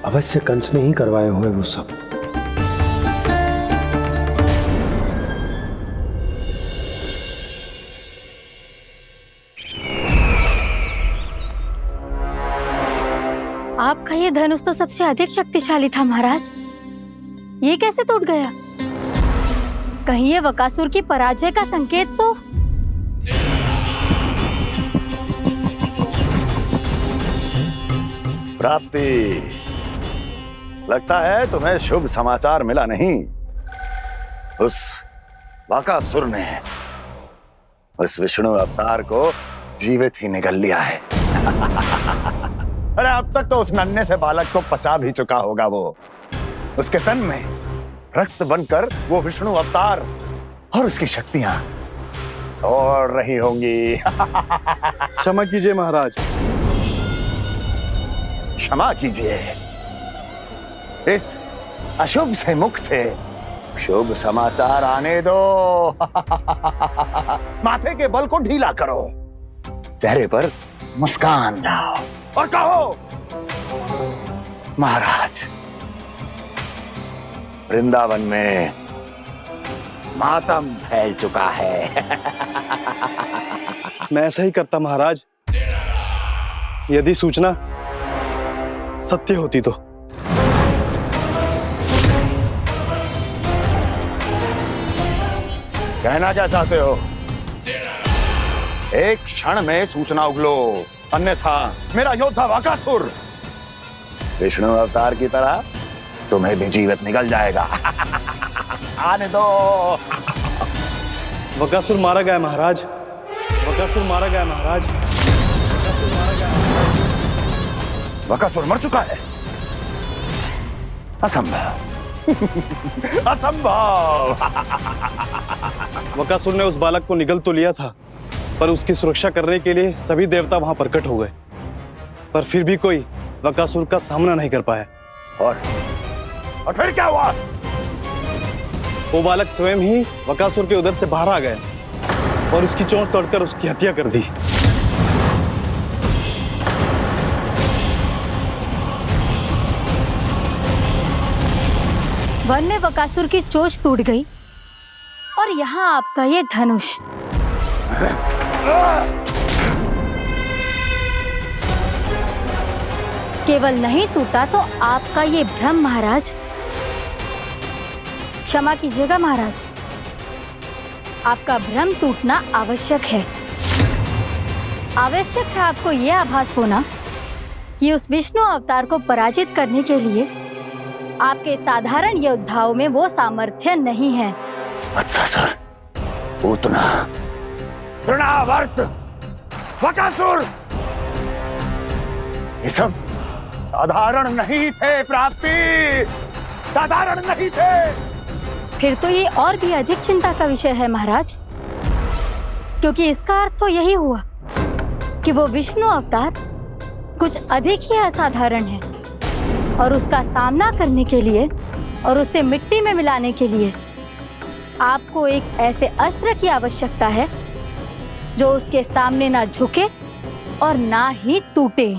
अवश्य कंस ने ही करवाए हुए वो सब।
आपका ये धनुष तो सबसे अधिक शक्तिशाली था महाराज, ये कैसे टूट गया? कहीं ये बकासुर की पराजय का संकेत तो?
प्राप्ति, लगता है तुम्हें शुभ समाचार मिला नहीं। उस बकासुर ने उस विष्णु अवतार को जीवित ही निगल लिया है। अरे अब तक तो उस नन्हे से बालक को पचा भी चुका होगा वो। उसके तन में रक्त बनकर वो विष्णु अवतार और उसकी शक्तियां दौड़ रही होंगी।
क्षमा कीजिए महाराज।
क्षमा कीजिए, इस अशुभ से मुख से शुभ समाचार आने दो। माथे के बल को ढीला करो, चेहरे पर मुस्कान लाओ और कहो, महाराज, वृंदावन में मातम फैल चुका है।
मैं ऐसा ही करता महाराज, यदि सूचना सत्य होती तो।
कहना क्या चाहते हो? एक क्षण में सूचना उगलो, अन्यथा मेरा योद्धा बकासुर विष्णु अवतार की तरह तुम्हें भी जीवित निकल जाएगा। आने दो।
बकासुर मारा गया महाराज, बकासुर मारा गया महाराज, बकासुर मारा गया।
बकासुर मर चुका है? असंभव। असंभव।
बकासुर ने उस बालक को निगल तो लिया था, पर उसकी सुरक्षा करने के लिए सभी देवता वहां प्रकट हो गए, पर फिर भी कोई बकासुर का सामना नहीं कर पाया।
और फिर क्या हुआ?
वो बालक स्वयं ही बकासुर के उदर से बाहर आ गया और उसकी चोंच तोड़कर उसकी हत्या कर दी।
वन में बकासुर की चोंच टूट गई और यहाँ आपका ये धनुष। केवल नहीं टूटा तो आपका ये भ्रम महाराज। क्षमा कीजिएगा महाराज, आपका भ्रम टूटना आवश्यक है। आवश्यक है आपको यह आभास होना कि उस विष्णु अवतार को पराजित करने के लिए आपके साधारण योद्धाओं में वो सामर्थ्य नहीं है।
अच्छा सर, पूतना, तृणावर्त, बकासुर, ये सब साधारण नहीं थे प्राप्ति, साधारण नहीं थे।
फिर तो ये और भी अधिक चिंता का विषय है महाराज, क्योंकि इसका अर्थ तो यही हुआ कि वो विष्णु अवतार कुछ अधिक ही असाधारण है और उसका सामना करने के लिए और उसे मिट्टी में मिलाने के लिए आपको एक ऐसे अस्त्र की आवश्यकता है जो उसके सामने ना झुके और ना ही टूटे।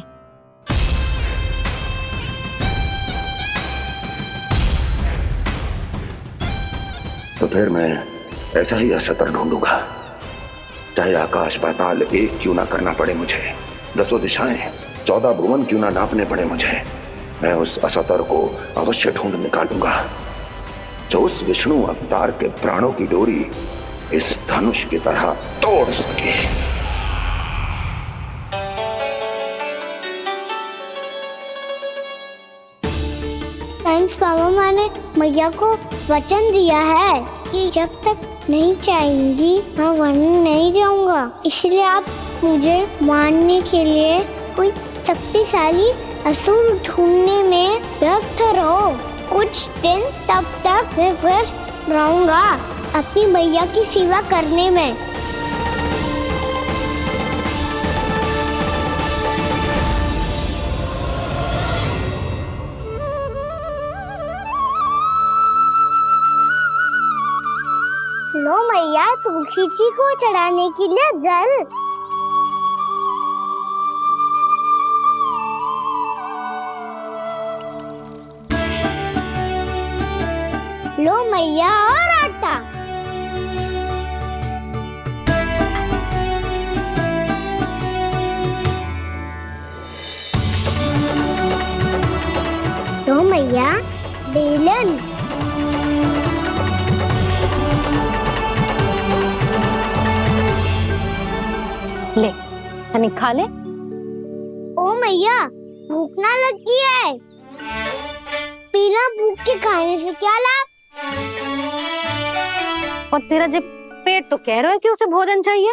तो फिर मैं ऐसा ही असतर ढूंढूंगा, चाहे आकाश पाताल एक क्यों ना करना पड़े मुझे, 10 दिशाएं 14 भुवन क्यों ना नापने पड़े मुझे, मैं उस असतर को अवश्य ढूंढ निकालूंगा जो उस विष्णु अवतार के प्राणों की डोरी इस धनुष की तरह तोड़ सके।
थैंक्स पापा, मैंने मैया को वचन दिया है कि जब तक नहीं चाहेंगी मैं वन नहीं जाऊंगा, इसलिए आप मुझे मारने के लिए कोई शक्तिशाली असुर ढूंढने में व्यस्त रहो। कुछ दिन तब तक मैं व्यस्त रहूंगा अपनी मैया की सेवा करने में। लो मैया, तुलसी जी को चढ़ाने के लिए जल। लो मैया, और आटा। लो मैया, बेलन।
ले, तनिक खा ले।
ओ मैया, भूख ना लगी है। बिना भूख के खाने से क्या लाभ?
और तेरा जब पेट तो कह रहा है कि उसे भोजन चाहिए,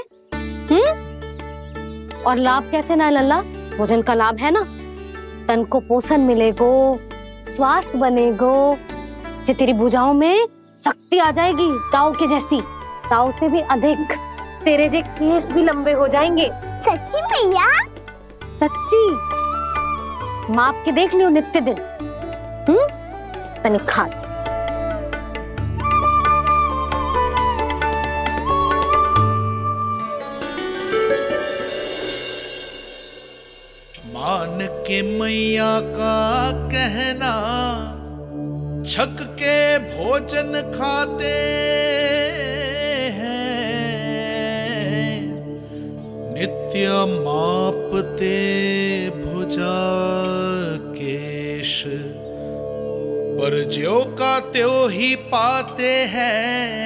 और लाभ कैसे ना लल्ला? भोजन का लाभ है ना, तन को पोषण मिलेगो, स्वास्थ्य बनेगो, जो तेरी भुजाओं में शक्ति आ जाएगी, ताऊ के जैसी, ताऊ से भी अधिक। तेरे जे केस भी लंबे हो जाएंगे।
सच्ची मैया?
सच्ची। माप के देख लियो नित्य दिन। तनिक खा।
मान के मैया का कहना, छक के भोजन खाते हैं, नित्य मापते भुजा केश, पर ज्यों का त्यों ही पाते हैं।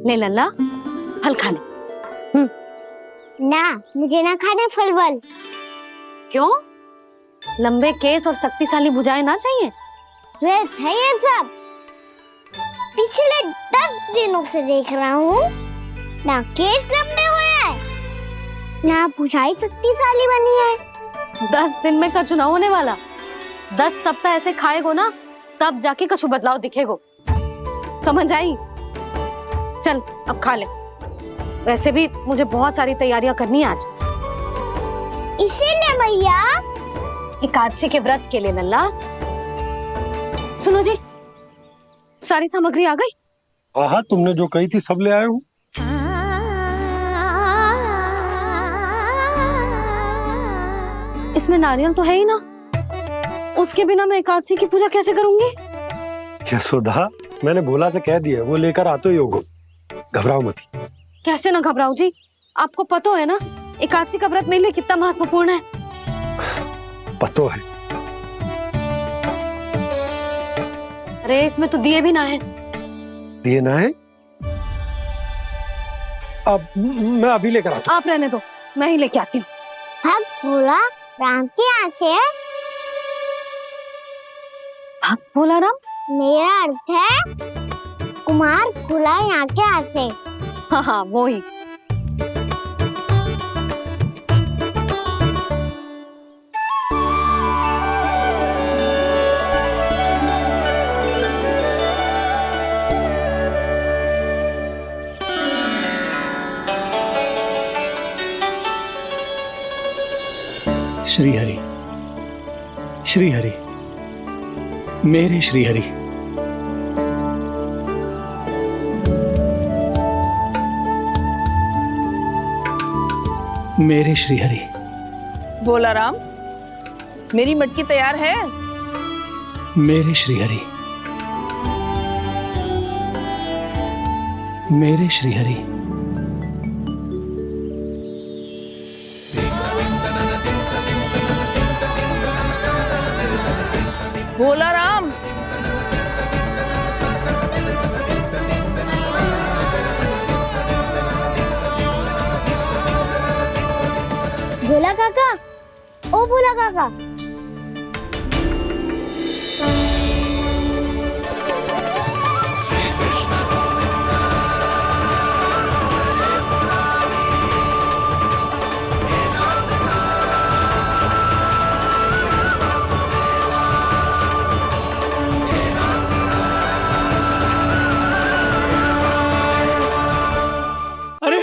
ले लल्ला, फल खा ले।
ना, मुझे ना खाने फल वल।
क्यों? लंबे केस और शक्तिशाली भुजाएं ना चाहिए?
व्यर्थ है ये सब। पिछले 10 दिनों से देख रहा हूँ, ना केस लंबे हुए हैं, ना भुजाएं शक्तिशाली बनी है।
10 दिन में का चुनाव होने वाला, 10 सप्ताह ऐसे खाएगो ना, तब जाके कछु बदलाव दिखेगो। समझ आई? चल अब खा ले। वैसे भी मुझे बहुत सारी तैयारियां करनी है आज।
इसीलिए मैया,
एकादशी के व्रत के लिए लल्ला। सुनो जी, सारी सामग्री आ गई?
हाँ, तुमने जो कही थी सब ले आए हूँ।
इसमें नारियल तो है ही ना, उसके बिना मैं एकादशी की पूजा कैसे करूंगी?
यशोदा, मैंने भोला से कह दिया, वो लेकर आते ही होगा, घबराओ मत।
कैसे ना घबराओ जी, आपको पता है ना एकादशी का व्रत मेरे लिए कितना महत्वपूर्ण है।
पता है।
अरे इसमें तो दिए भी ना है।
दिए ना है? अब मैं अभी लेकर आता हूँ।
आप रहने दो, मैं ही लेके आती हूँ।
भक्त भोला राम के यहाँ से है।
भक्त भोला राम?
मेरा अर्थ है कुमार भोला यहाँ के यहाँ से।
हाँ हाँ वो ही।
श्री हरि, श्री हरि, मेरे श्री हरि। मेरे श्री हरि।
भोला राम, मेरी मटकी तैयार है।
मेरे श्री हरि। मेरे श्री हरि।
भोला राम,
भोला काका, ओ भोला काका।
अरे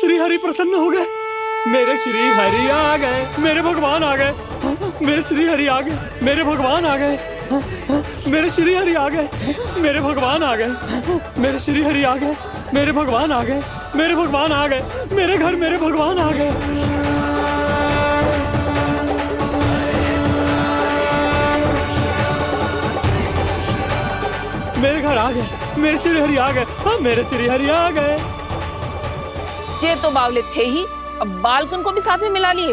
श्री हरि प्रसन्न हो गए। मेरे श्री हरि आ गए, मेरे भगवान आ गए। मेरे श्री हरि आ गए, मेरे भगवान आ गए। मेरे श्री हरि आ गए, मेरे भगवान आ गए। मेरे श्री हरि आ गए, मेरे भगवान आ गए। मेरे भगवान आ गए, मेरे घर मेरे भगवान आ गए। मेरे घर आ गए, मेरे श्री हरि आ गए। हाँ मेरे श्री हरि आ गए।
ये तो बावले थे ही, अब बालकन को भी साथ में मिला लिए।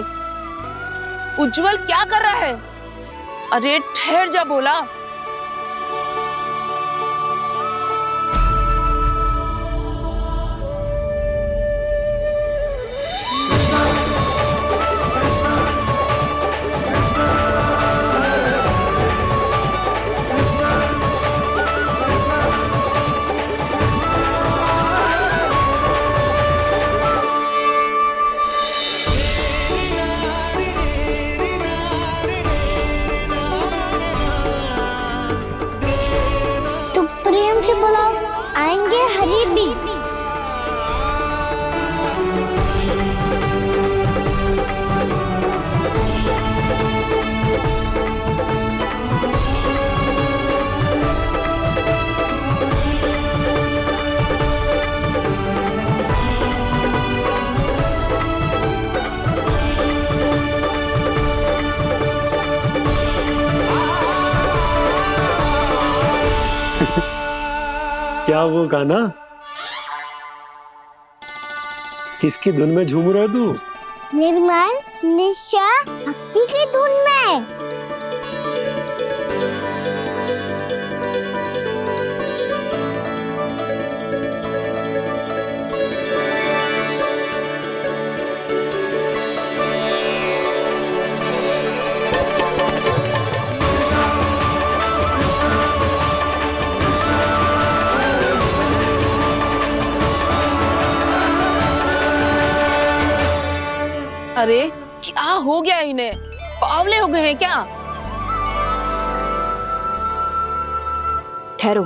उज्जवल क्या कर रहा है? अरे ठहर जा भोला।
प्रेम से बुलाओ, आएंगे हरि भी।
क्या वो गाना? किसकी धुन में झूम रहा तू?
निर्मल निशा भक्ति की धुन में।
अरे क्या हो गया इन्हें? बावले हो गए हैं क्या?
ठहरो,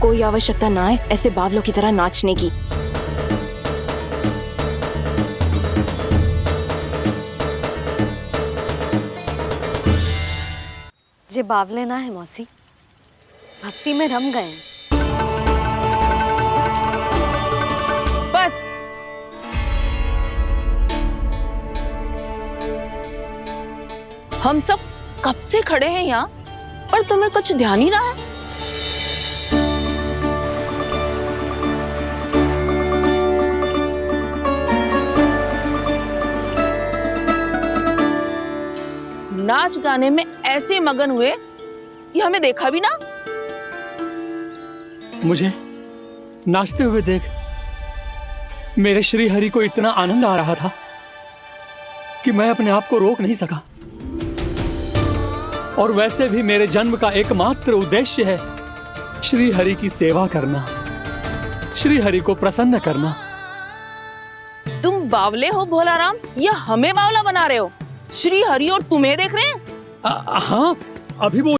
कोई आवश्यकता ना है ऐसे बावलों की तरह नाचने की।
जे बावले ना है मौसी, भक्ति में रम गए।
बस हम सब कब से खड़े हैं यहाँ, पर तुम्हें कुछ ध्यान ही ना है। नाच गाने में ऐसे मगन हुए कि हमें देखा भी ना।
मुझे नाचते हुए देख मेरे श्री हरि को इतना आनंद आ रहा था कि मैं अपने आप को रोक नहीं सका। और वैसे भी मेरे जन्म का एकमात्र उद्देश्य है श्री हरि की सेवा करना, श्री हरि को प्रसन्न करना।
तुम बावले हो भोलाराम या हमें बावला बना रहे हो? श्री हरि और तुम्हें देख रहे हैं?
हाँ, अभी वो